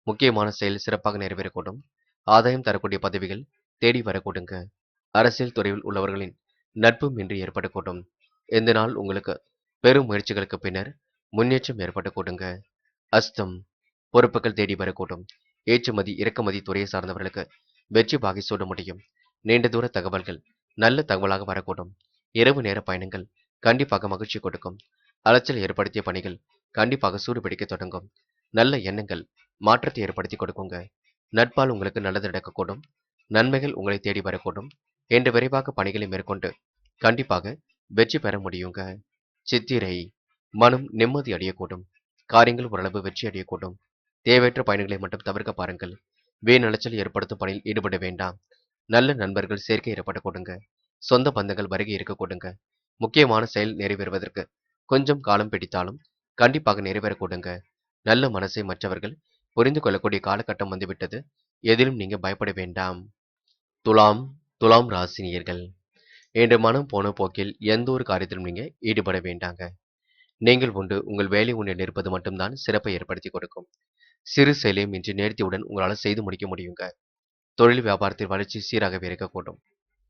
முக்கியமான செயல் சிறப்பாக நிறைவேறக்கூடும். ஆதாயம் தரக்கூடிய பதவிகள் தேடி வரக்கூடுங்க. அரசியல் துறையில் உள்ளவர்களின் நட்பும் இன்று ஏற்படக்கூடும். இந்த நாள் உங்களுக்கு பெரும் முயற்சிகளுக்கு பின்னர் முன்னேற்றம் ஏற்படக்கூடுங்க. அஸ்தம். பொறுப்புகள் தேடி வரக்கூடும். ஏற்றுமதி இறக்குமதி துறையை சார்ந்தவர்களுக்கு வெற்றி பாகை சூட முடியும். நீண்ட தூர தகவல்கள் நல்ல தகவலாக வரக்கூடும். இரவு நேர பயணங்கள் கண்டிப்பாக மகிழ்ச்சி கொடுக்கும். அலைச்சல் ஏற்படுத்திய பணிகள் கண்டிப்பாக சூடுபிடிக்க தொடங்கும். நல்ல எண்ணங்கள் மாற்றத்தை ஏற்படுத்தி கொடுக்குங்க. நட்பால் உங்களுக்கு நல்லது நடக்கக்கூடும். நன்மைகள் உங்களை தேடி வரக்கூடும். என்று விரைவாக பணிகளை மேற்கொண்டு கண்டிப்பாக வெற்றி பெற முடியுங்க. சித்திரை. மனம் நிம்மதி அடையக்கூடும். காரியங்கள் ஓரளவு வெற்றி அடையக்கூடும். தேவையற்ற பயணங்களை மட்டும் தவிர்க்க பாருங்கள். வீண் அலைச்சல் ஏற்படுத்தும் பணியில் ஈடுபட வேண்டாம். நல்ல நண்பர்கள் சேர்க்கை ஏற்படக்கூடுங்க. சொந்த பந்தங்கள் வருகை இருக்கக்கூடுங்க. முக்கியமான செயல் நிறைவேறுவதற்கு கொஞ்சம் காலம் பிடித்தாலும் கண்டிப்பாக நிறைவேறக்கூடுங்க. நல்ல மனசை மற்றவர்கள் புரிந்து கொள்ளக்கூடிய காலகட்டம் வந்துவிட்டது. எதிலும் நீங்க பயப்பட வேண்டாம். துலாம். துலாம் ராசினியர்கள். இன்று மனம் போன போக்கில் எந்த ஒரு காரியத்திலும் நீங்க ஈடுபட வேண்டாங்க. நீங்கள் உண்டு உங்கள் வேலை உண்டு இருப்பது மட்டும்தான் சிறப்பை ஏற்படுத்தி கொடுக்கும். சிறு செயலையும் இன்று நேர்த்தியுடன் உங்களால் செய்து முடிக்க முடியுங்க. தொழில் வியாபாரத்தில் வளர்ச்சி சீராகவே இருக்கக்கூடும்.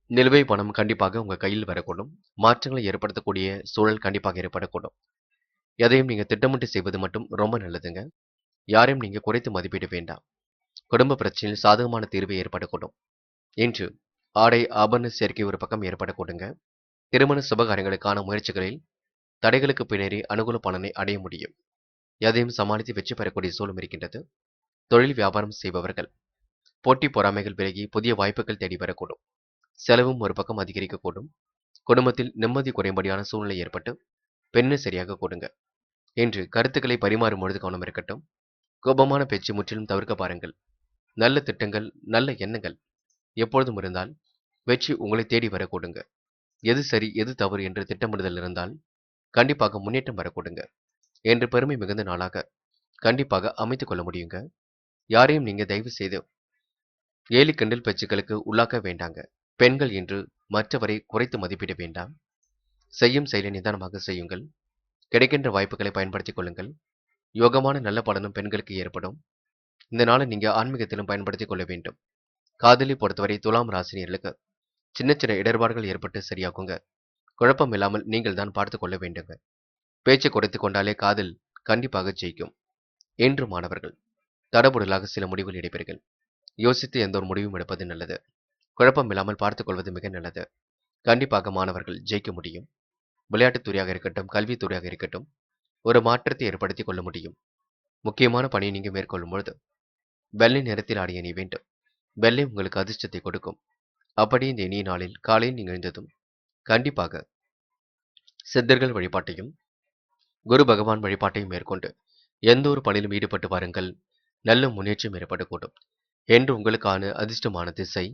நிலுவை பணம் கண்டிப்பாக உங்க கையில் வரக்கூடும். மாற்றங்களை ஏற்படுத்தக்கூடிய சூழல் கண்டிப்பாக ஏற்படக்கூடும். எதையும் நீங்க திட்டமிட்டு செய்வது மட்டும் ரொம்ப நல்லதுங்க. யாரையும் நீங்க குறைத்து மதிப்பிட வேண்டாம். குடும்ப பிரச்சனையில் சாதகமான தீர்வு ஏற்படக்கூடும். இன்று ஆடை ஆபரண சேர்க்கை ஒரு பக்கம் ஏற்படக்கூடுங்க. திருமண சுபகாரியங்களுக்கான முயற்சிகளில் தடைகளுக்கு பின்னரே அனுகூல பலனை அடைய முடியும். எதையும் சமாளித்து வெற்றி பெறக்கூடிய சூழலும் இருக்கின்றது. தொழில் வியாபாரம் செய்பவர்கள் போட்டி பொறாமைகள் விலகி புதிய வாய்ப்புகள் தேடி வரக்கூடும். செலவும் ஒரு பக்கம் அதிகரிக்கக்கூடும். குடும்பத்தில் நிம்மதி குறையும்படியான சூழ்நிலை ஏற்பட்டு பெண்ணை சரியாக கொடுங்க. இன்று கருத்துக்களை பரிமாறும் பொழுது கவனம் இருக்கட்டும். கோபமான பேச்சு முற்றிலும் தவிர்க்க பாருங்கள். நல்ல திட்டங்கள் நல்ல எண்ணங்கள் எப்பொழுதும் இருந்தால் வெற்றி உங்களை தேடி வரக்கூடுங்க. எது சரி எது தவறு என்று திட்டமிடுதல் இருந்தால் கண்டிப்பாக முன்னேற்றம் வரக்கூடுங்க. என்று பெருமை மிகுந்த நாளாக கண்டிப்பாக அமைத்துக் கொள்ள முடியுங்க. யாரையும் நீங்க தயவு செய்து ஏலி கிண்டல் பேச்சுக்களுக்கு உள்ளாக்க வேண்டாங்க. பெண்கள் என்று மற்றவரை குறைத்து மதிப்பிட வேண்டாம். செய்யும் செயலை நிதானமாக செய்யுங்கள். கிடைக்கின்ற வாய்ப்புகளை பயன்படுத்திக் கொள்ளுங்கள். யோகமான நல்ல பலனும் பெண்களுக்கு ஏற்படும். இந்த நாளை நீங்க ஆன்மீகத்திலும் பயன்படுத்திக் கொள்ள வேண்டும். காதலை பொறுத்தவரை துலாம் ராசினியர்களுக்கு சின்ன சின்ன இடர்பாடுகள் ஏற்பட்டு சரியாகுங்க. குழப்பம் இல்லாமல் நீங்கள் தான் பார்த்துக் கொள்ள வேண்டுங்க. பேச்சை குறைத்துக் கொண்டாலே காதல் கண்டிப்பாக ஜெயிக்கும். என்று மாணவர்கள் தடபுடலாக சில முடிவுகள் எடுப்பீர்கள். யோசித்து எந்த ஒரு முடிவும் எடுப்பது நல்லது. குழப்பம் இல்லாமல் பார்த்துக் கொள்வது மிக நல்லது. கண்டிப்பாக மாணவர்கள் ஜெயிக்க முடியும். விளையாட்டுத் துறையாக இருக்கட்டும், கல்வித் துறையாக இருக்கட்டும், ஒரு மாற்றத்தை ஏற்படுத்திக் கொள்ள முடியும். முக்கியமான பணியை நீங்க மேற்கொள்ளும் பொழுது வெள்ளை நிறத்தில் ஆடை அணிய வேண்டும். வெள்ளை உங்களுக்கு அதிர்ஷ்டத்தை கொடுக்கும். அப்படி இந்த இனிய நாளில் காலையில் நீங்கள் எழுந்ததும் கண்டிப்பாக சித்தர்கள் வழிபாட்டையும் குரு பகவான் வழிபாட்டையும் மேற்கொண்டு எந்த ஒரு பணியிலும் ஈடுபட்டு வாருங்கள். நல்ல முன்னேற்றம் ஏற்படக்கூடும். என்று உங்களுக்கான அதிர்ஷ்டமான திசை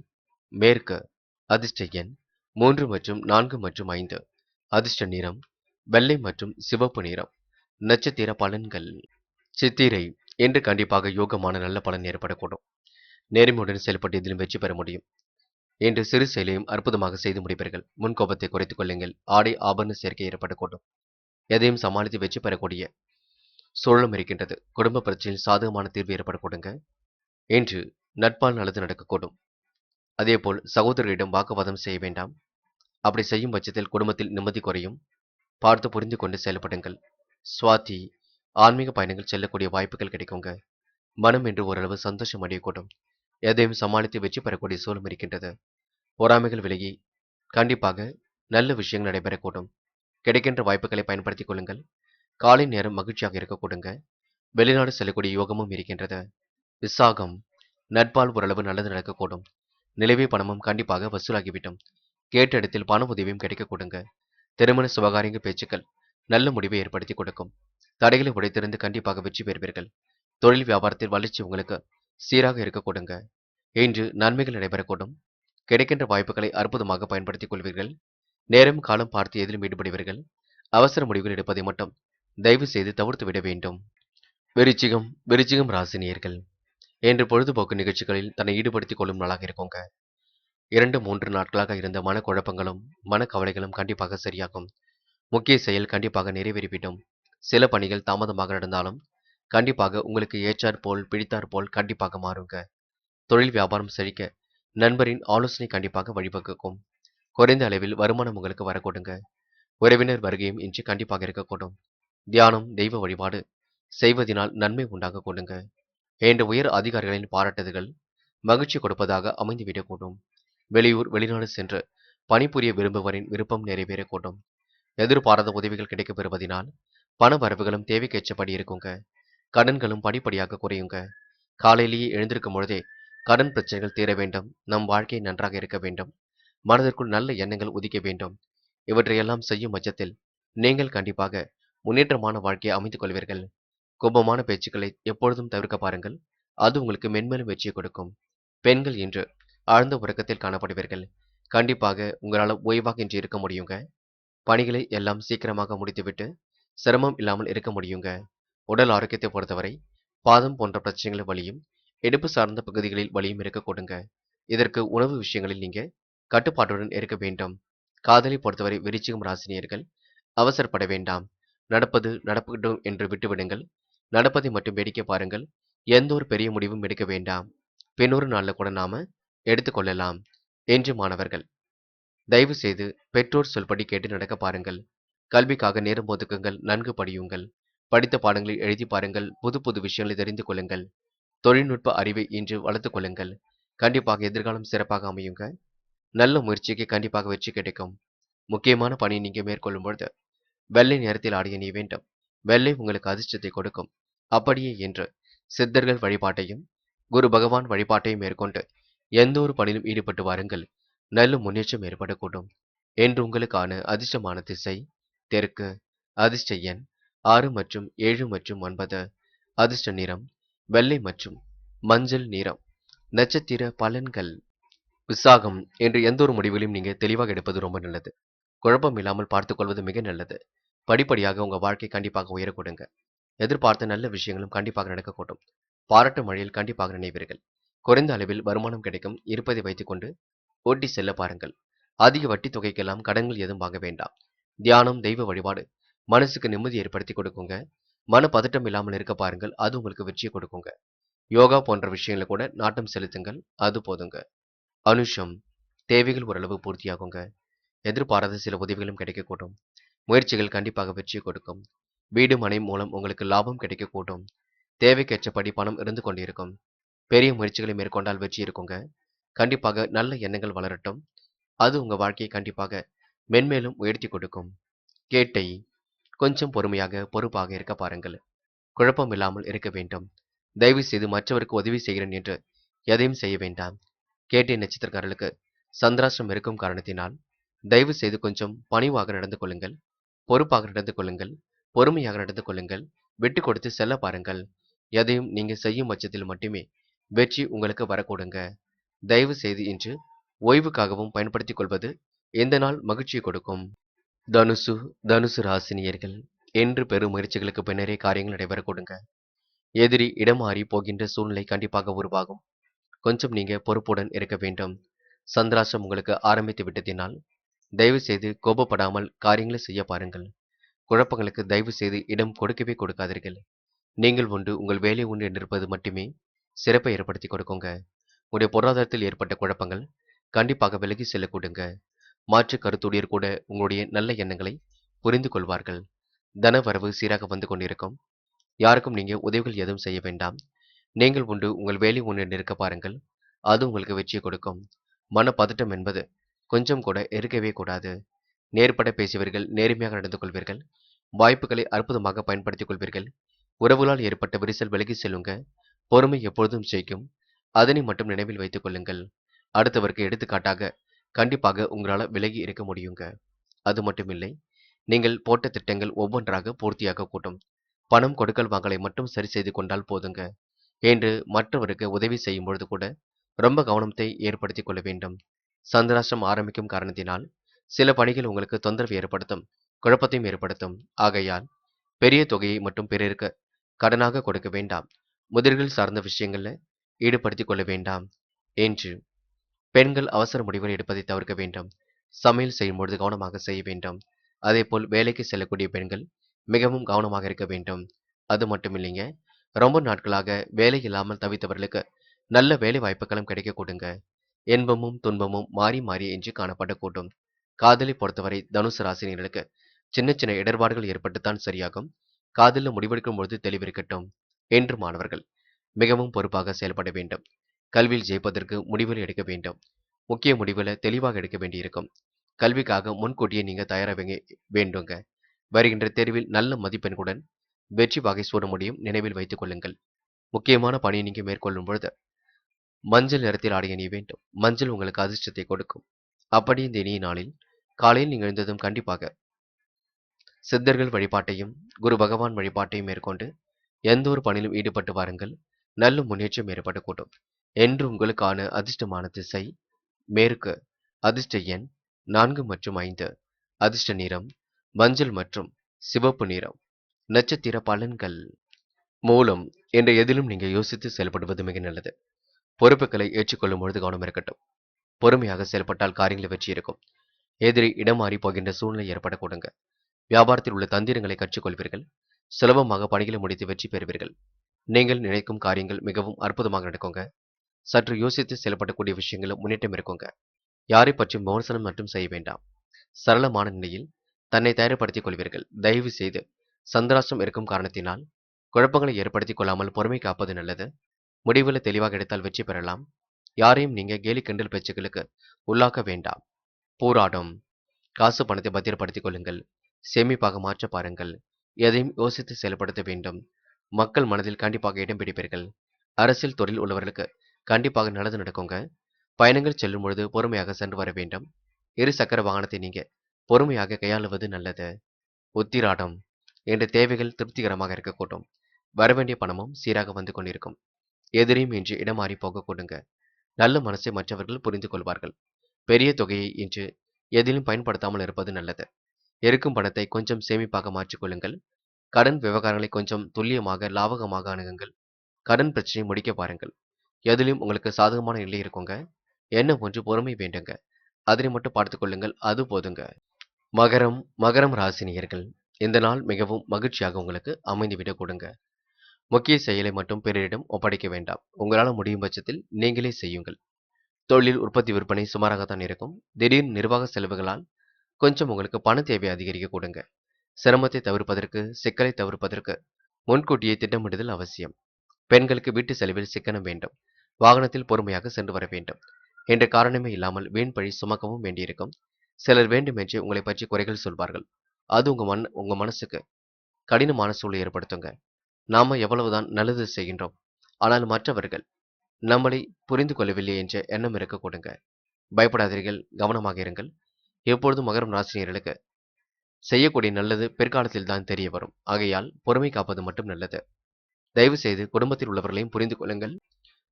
மேற்கு. அதிர்ஷ்ட எண் 3 மற்றும் 4 மற்றும் 5. அதிர்ஷ்ட நிறம் வெள்ளை மற்றும் சிவப்பு நிறம். நட்சத்திர பலன்கள். சித்திரை. என்று கண்டிப்பாக யோகமான நல்ல பலன் ஏற்படக்கூடும். நேர்மையுடன் செயல்பட்டு இதிலும் வெற்றி பெற முடியும். என்று சிறு செயலையும் அற்புதமாக செய்து முடிப்பீர்கள். முன்கோபத்தை குறைத்துக் கொள்ளுங்கள். ஆடை ஆபரண சேர்க்கை ஏற்படக்கூடும். எதையும் சமாளித்து வெற்றி பெறக்கூடிய சூழலும் இருக்கின்றது. குடும்ப பிரச்சனையில் சாதகமான தீர்வு ஏற்படக்கூடுங்க. இன்று நட்பால் நல்லது நடக்கக்கூடும். அதேபோல் சகோதரரிடம் வாக்குவாதம் செய்ய வேண்டாம். அப்படி செய்யும் பட்சத்தில் குடும்பத்தில் நிம்மதி குறையும். பார்த்து புரிந்து கொண்டு செயல்படுங்கள். சுவாதி. ஆன்மீக பயணங்கள் செல்லக்கூடிய வாய்ப்புகள் கிடைக்குங்க. மனம் என்று ஓரளவு சந்தோஷம் அடையக்கூடும். எதையும் சமாளித்து வெற்றி பெறக்கூடிய சூழலும் இருக்கின்றது. பொறாமைகள் விலகி கண்டிப்பாக நல்ல விஷயங்கள் நடைபெறக்கூடும். கிடைக்கின்ற வாய்ப்புகளை பயன்படுத்திக் கொள்ளுங்கள். காலை நேரம் மகிழ்ச்சியாக இருக்கக்கூடுங்க. வெளிநாடு செல்லக்கூடிய யோகமும் இருக்கின்றது. விசாகம் நட்பால் ஓரளவு நல்லது நடக்கக்கூடும். நிலவிய பணமும் கண்டிப்பாக வசூலாகிவிடும். கேட்ட இடத்தில் பண உதவியும் கிடைக்கக்கூடுங்க. திருமண சுபகாரிய பேச்சுக்கள் நல்ல முடிவை ஏற்படுத்தி கொடுக்கும். தடைகளை உடைத்திருந்து கண்டிப்பாக வெற்றி பெறுவீர்கள். தொழில் வியாபாரத்தில் வளர்ச்சி உங்களுக்கு சீராக இருக்கக்கூடுங்க. இன்று நன்மைகள் நடைபெறக்கூடும். கிடைக்கின்ற வாய்ப்புகளை அற்புதமாக பயன்படுத்திக் கொள்வீர்கள். நேரம் காலம் பார்த்து எதிலும் ஈடுபடுவீர்கள். அவசர முடிவுகள் எடுப்பதை மட்டும் தயவு செய்து தவிர்த்து விட வேண்டும். விருச்சிகம் ராசி நேயர்கள் இன்று பொழுதுபோக்கு நிகழ்ச்சிகளில் தன்னை ஈடுபடுத்திக் கொள்ளும் நாளாக இருக்குங்க. 2-3 நாட்களாக இருந்த மனக்குழப்பங்களும் மனக்கவலைகளும் கண்டிப்பாக சரியாகும். முக்கிய செயல் கண்டிப்பாக நிறைவேறிவிடும். சில பணிகள் தாமதமாக நடந்தாலும் கண்டிப்பாக உங்களுக்கு ஏற்றாற் போல் பிடித்தாற் போல் கண்டிப்பாக மாறுங்க. தொழில் வியாபாரம் செழிக்க நண்பரின் ஆலோசனை கண்டிப்பாக வழிவகுக்கும். குறைந்த அளவில் வருமானம் உங்களுக்கு வரக்கூடுங்க. உறவினர் வருகையும் இன்று கண்டிப்பாக இருக்கக்கூடும். தியானம் தெய்வ வழிபாடு செய்வதினால் நன்மை உண்டாக கூடுங்க. என்ற உயர் அதிகாரிகளின் பாராட்டுதல்கள் மகிழ்ச்சி கொடுப்பதாக அமைந்துவிடக்கூடும். வெளியூர் வெளிநாடு சென்று பணிபுரிய விரும்புவரின் விருப்பம் நிறைவேறக்கூடும். எதிர்பாராத உதவிகள் கிடைக்கப் பெறுவதினால் பண வரவுகளும் தேவைக்கேற்றபடி இருக்குங்க. கடன்களும் படிப்படியாக குறையுங்க. காலையிலேயே எழுந்திருக்கும் பொழுதே கடன் பிரச்சனைகள் தீர வேண்டும். நம் வாழ்க்கை நன்றாக இருக்க வேண்டும். மனதிற்குள் நல்ல எண்ணங்கள் உதிக்க வேண்டும். இவற்றையெல்லாம் செய்யும் பட்சத்தில் நீங்கள் கண்டிப்பாக முன்னேற்றமான வாழ்க்கையை அமைத்துக் கொள்வீர்கள். கோபமான பேச்சுக்களை எப்பொழுதும் தவிர்க்க பாருங்கள். அது உங்களுக்கு மென்மேலும் வெற்றியை கொடுக்கும். பெண்கள் இன்று ஆழ்ந்த உறக்கத்தில் காணப்படுவீர்கள். கண்டிப்பாக உங்களால் ஓய்வாக இன்று இருக்க முடியுங்க. பணிகளை எல்லாம் சீக்கிரமாக முடித்துவிட்டு சிரமம் இல்லாமல் இருக்க முடியுங்க. உடல் ஆரோக்கியத்தை பொறுத்தவரை பாதம் போன்ற பிரச்சனைகள் வலியும் இடுப்பு சார்ந்த பகுதிகளில் வலியும் இருக்கக்கூடுங்க. இதற்கு உணவு விஷயங்களில் நீங்க கட்டுப்பாட்டுடன் இருக்க வேண்டும். காதலை பொறுத்தவரை விருச்சிகம் ராசினியர்கள் அவசரப்பட வேண்டாம். நடப்பது நடக்கட்டும் என்று விட்டுவிடுங்கள். நடப்பதை மட்டும் வேடிக்கை பாருங்கள். எந்த ஒரு பெரிய முடிவும் எடுக்க வேண்டாம். பின்னொரு நாள்ல கூட நாம எடுத்துக்கொள்ளலாம் என்று மாணவர்கள் தயவு செய்து பெற்றோர் சொல்படி கேட்டு நடக்க பாருங்கள். கல்விக்காக நேரம் ஒதுக்குங்கள். நன்கு படியுங்கள். படித்த பாடங்களை எழுதி பாருங்கள். புது புது விஷயங்களை தெரிந்து கொள்ளுங்கள். தொழில்நுட்ப அறிவை இன்று வளர்த்துக் கொள்ளுங்கள். கண்டிப்பாக எதிர்காலம் சிறப்பாக அமையுங்க. நல்ல முயற்சிக்கு கண்டிப்பாக வெற்றி கிடைக்கும். முக்கியமான பணி நீங்க மேற்கொள்ளும் பொழுது வெள்ளை நிறத்தில் ஆடை அணிய வேண்டும். வெள்ளை உங்களுக்கு அதிர்ஷ்டத்தை கொடுக்கும். அப்படியே என்று சித்தர்கள் வழிபாட்டையும் குரு பகவான் வழிபாட்டையும் மேற்கொண்டு எந்த ஒரு பணியிலும் ஈடுபட்டு வாருங்கள். நல்ல முன்னேற்றம் ஏற்படக்கூடும். என்று உங்களுக்கான அதிர்ஷ்டமான திசை தெற்கு. அதிர்ஷ்ட எண் 6 மற்றும் 7 மற்றும் 9. அதிர்ஷ்ட நிறம் வெள்ளை மற்றும் மஞ்சள் நிறம். நட்சத்திர பலன்கள். விசாகம் என்று எந்த ஒரு முடிவிலும் நீங்க தெளிவாக எடுப்பது ரொம்ப நல்லது. குழப்பம் இல்லாமல் பார்த்துக் கொள்வது மிக நல்லது. படிப்படியாக உங்க வாழ்க்கை கண்டிப்பாக உயரக்கூடுங்க. எதிர்பார்த்த நல்ல விஷயங்களும் கண்டிப்பாக நடக்கக்கூடும். பாராட்டு மழையில் கண்டிப்பாக நினைவீர்கள். குறைந்த அளவில் வருமானம் கிடைக்கும். இருப்பதை வைத்துக்கொண்டு ஓட்டி செல்ல பாருங்கள். அதிக வட்டி தொகைக்கெல்லாம் கடன்கள் எதுவும் வாங்க வேண்டாம். தியானம் தெய்வ வழிபாடு மனசுக்கு நிம்மதி ஏற்படுத்தி கொடுக்குங்க. மன பதட்டம் இல்லாமல் இருக்க பாருங்கள். அது உங்களுக்கு வெற்றியை கொடுக்குங்க. யோகா போன்ற விஷயங்களை கூட நாட்டம் செலுத்துங்கள். அது போதுங்க. அனுஷம் தேவைகள் ஓரளவு பூர்த்தியாகுங்க. எதிர்பாராத சில உதவிகளும் கிடைக்கக்கூடும். முயற்சிகள் கண்டிப்பாக வெற்றியை கொடுக்கும். வீடு மனை மூலம் உங்களுக்கு லாபம் கிடைக்கக்கூடும். தேவைக்கேற்றபடி பணம் இருந்து கொண்டிருக்கும். பெரிய முயற்சிகளை மேற்கொண்டால் வெற்றி இருக்குங்க. கண்டிப்பாக நல்ல எண்ணங்கள் வளரட்டும். அது உங்க வாழ்க்கையை கண்டிப்பாக மென்மேலும் உயர்த்தி கொடுக்கும். கேட்டை கொஞ்சம் பொறுமையாக பொறுப்பாக இருக்க பாருங்கள். குழப்பம் இல்லாமல் இருக்க வேண்டும். தயவு செய்து மற்றவருக்கு உதவி செய்கிறேன் என்று எதையும் செய்ய வேண்டாம். கேட்டை நட்சத்திரக்காரர்களுக்கு சந்திராஷ்டிரம் இருக்கும் காரணத்தினால் தயவு செய்து கொஞ்சம் பணிவாக நடந்து கொள்ளுங்கள். பொறுப்பாக நடந்து கொள்ளுங்கள். பொறுமையாக நடந்து கொள்ளுங்கள். விட்டு கொடுத்து செல்ல பாருங்கள். எதையும் நீங்க செய்யும் பட்சத்தில் மட்டுமே வெற்றி உங்களுக்கு வரக்கூடுங்க. தயவு செய்து இன்று ஓய்வுக்காகவும் பயன்படுத்திக் கொள்வது இந்த நாள் மகிழ்ச்சியை கொடுக்கும். தனுசு தனுசு ராசினியர்கள் என்று பெரும் முயற்சிகளுக்கு பின்னரே காரியங்கள் நடைபெற கொடுங்க. எதிரி இடம் மாறி போகின்ற சூழ்நிலை கண்டிப்பாக உருவாகும். கொஞ்சம் நீங்க பொறுப்புடன் இருக்க வேண்டும். சந்திராஷ்டிரம் உங்களுக்கு ஆரம்பித்து விட்டதினால் தயவு செய்து கோபப்படாமல் காரியங்களை செய்ய பாருங்கள். குழப்பங்களுக்கு தயவு செய்து இடம் கொடுக்கவே கொடுக்காதீர்கள். நீங்கள் உண்டு உங்கள் வேலை உண்டு என்றிருப்பது மட்டுமே சிறப்பை ஏற்படுத்தி கொடுக்குங்க. உங்களுடைய பொருளாதாரத்தில் ஏற்பட்ட குழப்பங்கள் கண்டிப்பாக விலகி செல்ல கொடுங்க. மாற்று கருத்துடையர் கூட உங்களுடைய நல்ல எண்ணங்களை புரிந்து கொள்வார்கள். தனவரவு சீராக வந்து கொண்டிருக்கும். யாருக்கும் நீங்க உதவிகள் எதுவும் செய்ய வேண்டாம். நீங்கள் உண்டு உங்கள் வேலை உண்டு இருக்க பாருங்கள். அது உங்களுக்கு வெற்றியை கொடுக்கும். மனப்பதட்டம் என்பது கொஞ்சம் கூட இருக்கவே கூடாது. நேர்பட பேசுவீர்கள், நேர்மையாக நடந்து கொள்வீர்கள், வாய்ப்புகளை அற்புதமாக பயன்படுத்திக் கொள்வீர்கள். உறவுகளால் ஏற்பட்ட விரிசல் விலகிச் செல்லுங்க. பொறுமை எப்பொழுதும் ஜெயிக்கும். அதனை மட்டும் நினைவில் வைத்துக் கொள்ளுங்கள். அடுத்தவருக்கு எடுத்துக்காட்டாக கண்டிப்பாக உங்களால விலகி இருக்க முடியுங்க. அது மட்டுமில்லை, நீங்கள் போட்ட திட்டங்கள் ஒவ்வொன்றாக பூர்த்தியாக கூட்டும். பணம் கொடுக்கல் வாங்கலை மட்டும் சரி செய்து கொண்டால் போதுங்க. என்று மற்றவருக்கு உதவி செய்யும் பொழுது கூட ரொம்ப கவனத்தை ஏற்படுத்திக் கொள்ள வேண்டும். சந்திராஷ்டிரம் ஆரம்பிக்கும் காரணத்தினால் சில பணிகள் உங்களுக்கு தொந்தரவு ஏற்படுத்தும், குழப்பத்தையும் ஏற்படுத்தும். ஆகையால் பெரிய தொகையை மட்டும் பிறருக்கு கடனாக கொடுக்க வேண்டாம். முதலீடுகள் சார்ந்த விஷயங்கள்ல ஈடுபடுத்திக் கொள்ள வேண்டாம் என்று பெண்கள் அவசர முடிவுகள் எடுப்பதை தவிர்க்க வேண்டும். சமையல் செய்யும் பொழுது கவனமாக செய்ய வேண்டும். அதேபோல் வேலைக்கு செல்லக்கூடிய பெண்கள் மிகவும் கவனமாக இருக்க வேண்டும். அது மட்டும் இல்லைங்க, ரொம்ப நாட்களாக வேலை இல்லாமல் தவித்தவர்களுக்கு நல்ல வேலை வாய்ப்புகளும் கிடைக்க கொடுங்க. இன்பமும் துன்பமும் மாறி மாறி என்று காணப்படக்கூடும். காதலை பொறுத்தவரை தனுசு ராசினியர்களுக்கு சின்ன சின்ன இடர்பாடுகள் ஏற்பட்டுத்தான் சரியாகும். காதலில் முடிவெடுக்கும் பொழுது தெளிவிருக்கட்டும் என்று மாணவர்கள் மிகவும் பொறுப்பாக செயல்பட வேண்டும். கல்வியில் ஜெயிப்பதற்கு முடிவுகள் எடுக்க வேண்டும். முக்கிய முடிவுகளை தெளிவாக எடுக்க வேண்டியிருக்கும். கல்விக்காக முன்கூட்டியே நீங்க தயாராக வேண்டுங்க. வருகின்ற தேர்வில் நல்ல மதிப்பெண்களுடன் வெற்றி வகை சூட முடியும். நினைவில் வைத்துக் கொள்ளுங்கள். முக்கியமான பணியை நீங்க மேற்கொள்ளும் பொழுது மஞ்சள் நிறத்தில் ஆடை அணிய வேண்டும். மஞ்சள் உங்களுக்கு அதிர்ஷ்டத்தை கொடுக்கும். அப்படி இந்த இனிய நாளில் காலையில் நீங்கள் எழுந்ததும் கண்டிப்பாக சித்தர்கள் வழிபாட்டையும் குரு பகவான் வழிபாட்டையும் மேற்கொண்டு எந்த ஒரு பணியிலும் ஈடுபட்டு வாருங்கள். நல்ல முன்னேற்றம் ஏற்படக்கூடும். என்று உங்களுக்கான அதிர்ஷ்டமான திசை மேற்கு. அதிர்ஷ்ட எண் 4 மற்றும் 5. அதிர்ஷ்ட நிறம் மஞ்சள் மற்றும் சிவப்பு நிறம். நட்சத்திர பலன்கள். மூலம் என்ற எதிலும் நீங்க யோசித்து செயல்படுவது மிக நல்லது. பொறுப்புகளை ஏற்றுக்கொள்ளும் பொழுது கவனம் இருக்கட்டும். பொறுமையாக செயல்பட்டால் காரியங்களில் வெற்றி இருக்கும். எதிரி இடம் மாறி போகின்ற சூழ்நிலை ஏற்படக்கூடுங்க. வியாபாரத்தில் உள்ள தந்திரங்களை கற்றுக்கொள்வீர்கள். சுலபமாக பணிகளை முடித்து வெற்றி பெறுவீர்கள். நீங்கள் நினைக்கும் காரியங்கள் மிகவும் அற்புதமாக நடக்குங்க. சற்று யோசித்து செயல்படக்கூடிய விஷயங்களும் முன்னேற்றம் இருக்குங்க. யாரை பற்றியும் விமர்சனம் மட்டும் செய்ய வேண்டாம். சரளமான நிலையில் தன்னை தயார்படுத்திக் கொள்வீர்கள். தயவு செய்து சந்திராஷ்டிரம் இருக்கும் காரணத்தினால் குழப்பங்களை ஏற்படுத்திக் கொள்ளாமல் பொறுமை காப்பது நல்லது. முடிவுகளை தெளிவாக எடுத்தால் வெற்றி பெறலாம். யாரையும் நீங்க கேலி கிண்டல் பேச்சுக்களுக்கு உள்ளாக்க வேண்டாம். போராடும். காசு பணத்தை பத்திரப்படுத்திக் கொள்ளுங்கள். சேமிப்பாக மாற்ற பாருங்கள். எதையும் யோசித்து செயல்படுத்த வேண்டும். மக்கள் மனதில் கண்டிப்பாக இடம் பிடிப்பீர்கள். அரசியல் துறையில் உள்ளவர்களுக்கு கண்டிப்பாக நல்லது நடக்குங்க. பயணங்கள் செல்லும் பொழுது பொறுமையாக சென்று வர வேண்டும். இரு சக்கர வாகனத்தை நீங்க பொறுமையாக கையாளுவது நல்லது. உத்திராடம் என்ற தேவைகள் திருப்திகரமாக இருக்கக்கூடும். வரவேண்டிய பணமும் சீராக வந்து கொண்டிருக்கும். எதிரையும் இன்று இடம் மாறி போக கொடுங்க. நல்ல மனசை மற்றவர்கள் புரிந்து கொள்வார்கள். பெரிய தொகையை இன்று எதிலும் பயன்படுத்தாமல் இருப்பது நல்லது. இருக்கும் பணத்தை கொஞ்சம் சேமிப்பாக மாற்றிக்கொள்ளுங்கள். கடன் விவகாரங்களை கொஞ்சம் துல்லியமாக லாபகமாக அணுகுங்கள். கடன் பிரச்சனையை முடிக்க பாருங்கள். எதிலும் உங்களுக்கு சாதகமான நிலை இருக்குங்க. என்ன ஒன்று பொறுமை வேண்டுங்க. அதனை மட்டும் பார்த்துக் கொள்ளுங்கள். அது போதுங்க. மகரம் ராசினியர்கள் இந்த நாள் மிகவும் மகிழ்ச்சியாக உங்களுக்கு அமைந்துவிடக் கொடுங்க. முக்கிய செயலை மட்டும் பிறரிடம் ஒப்படைக்க வேண்டாம். உங்களால் முடியும் பட்சத்தில் நீங்களே செய்யுங்கள். தொழில் உற்பத்தி விற்பனை சுமாராகத்தான் இருக்கும். திடீர் நிர்வாக செலவுகளால் கொஞ்சம் உங்களுக்கு பண தேவை அதிகரிக்க கொடுங்க. சிரமத்தை தவிர்ப்பதற்கு சிக்கலை தவிர்ப்பதற்கு முன்கூட்டியே திட்டமிடுதல் அவசியம். பெண்களுக்கு வீட்டு செலவில் சிக்கனம் வேண்டும். வாகனத்தில் பொறுமையாக சென்று வர வேண்டும். என்ற காரணமே இல்லாமல் வீண் பழி சுமக்கவும் வேண்டியிருக்கும். சிலர் வேண்டுமென்றே உங்களை பற்றி குறைகள் சொல்வார்கள். அது உங்க மனசுக்கு கடினமான சூழலை ஏற்படுத்துங்க. நாம எவ்வளவுதான் நல்லது செய்கின்றோம், ஆனால் மற்றவர்கள் நம்மளை புரிந்து கொள்ளவில்லை என்ற எண்ணம் இருக்க கொடுங்க. பயப்படாதீர்கள், கவனமாக இருங்கள். எப்பொழுதும் மகரம் ராசினியர்களுக்கு செய்யக்கூடிய நல்லது பிற்காலத்தில் தான் தெரிய வரும். ஆகையால் பொறுமை காப்பது மட்டும் நல்லது. தயவு செய்து குடும்பத்தில் உள்ளவர்களையும் புரிந்து கொள்ளுங்கள்.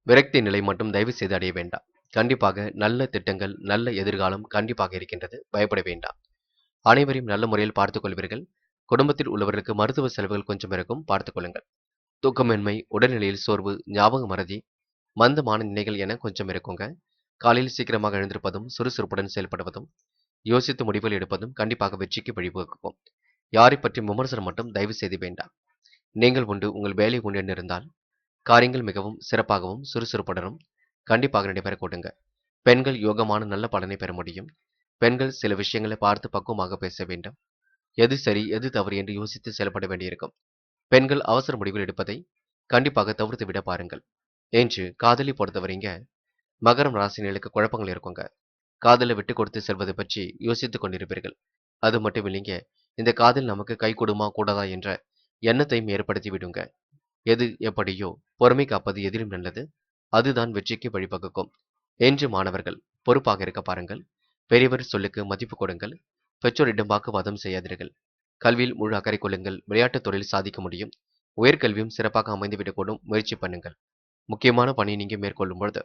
விரக்தி நிலை மட்டும் தயவு செய்து அடைய வேண்டாம். கண்டிப்பாக நல்ல திட்டங்கள், நல்ல எதிர்காலம் கண்டிப்பாக இருக்கின்றது. பயப்பட வேண்டாம். அனைவரையும் நல்ல முறையில் பார்த்துக் கொள்வீர்கள். குடும்பத்தில் உள்ளவர்களுக்கு மருத்துவ செலவுகள் கொஞ்சம் இருக்கும், பார்த்துக் கொள்ளுங்கள். தூக்கமின்மை, உடல்நிலையில் சோர்வு, ஞாபக மறதி, மந்தமான நினைகள் என கொஞ்சம் இருக்குங்க. காலையில் சீக்கிரமாக எழுந்திருப்பதும் சுறுசுறுப்புடன் செயல்படுவதும் யோசித்து முடிவுகள் எடுப்பதும் கண்டிப்பாக வெற்றிக்கு வழிவகுக்கும். யாரை பற்றி விமர்சனம் மட்டும் தயவு செய்து வேண்டாம். நீங்கள் உண்டு, உங்கள் வேலை உண்டு என்று இருந்தால் காரியங்கள் மிகவும் சிறப்பாகவும் சுறுசுறுப்புடனும் கண்டிப்பாக நடைபெற கொடுங்க. பெண்கள் யோகமான நல்ல பலனை பெற முடியும். பெண்கள் சில விஷயங்களை பார்த்து பக்குவமாக பேச வேண்டும். எது சரி எது தவறு என்று யோசித்து செயல்பட வேண்டியிருக்கும். பெண்கள் அவசர முடிவுகள் எடுப்பதை கண்டிப்பாக தவிர்த்து விட பாருங்கள். என்று காதலி பொறுத்தவரைங்க மகரம் ராசினியர்களுக்கு குழப்பங்கள் இருக்குங்க. காதல விட்டு கொடுத்து செல்வது பற்றி யோசித்துக் கொண்டிருப்பீர்கள். அது மட்டும் இல்லைங்க, இந்த காதல் நமக்கு கைகூடுமா கூடாதா என்ற எண்ணத்தையும் ஏற்படுத்தி விடுங்க. எது எப்படியோ பொறுமை காப்பது எதிலும் நல்லது. அதுதான் வெற்றிக்கு வழிவகுக்கும். என்று மாணவர்கள் பொறுப்பாக இருக்க பாருங்கள். பெரியவர் சொல்லுக்கு மதிப்பு கொடுங்கள். பெற்றோரிடம் வாக்குவாதம் செய்யாதீர்கள். கல்வியில் முழு அக்கறை கொள்ளுங்கள். விளையாட்டுத் துறையில் சாதிக்க முடியும். உயர்கல்வியும் சிறப்பாக அமைந்துவிடக்கூடும். முயற்சி பண்ணுங்கள். முக்கியமான பணியை நீங்க மேற்கொள்ளும் பொழுது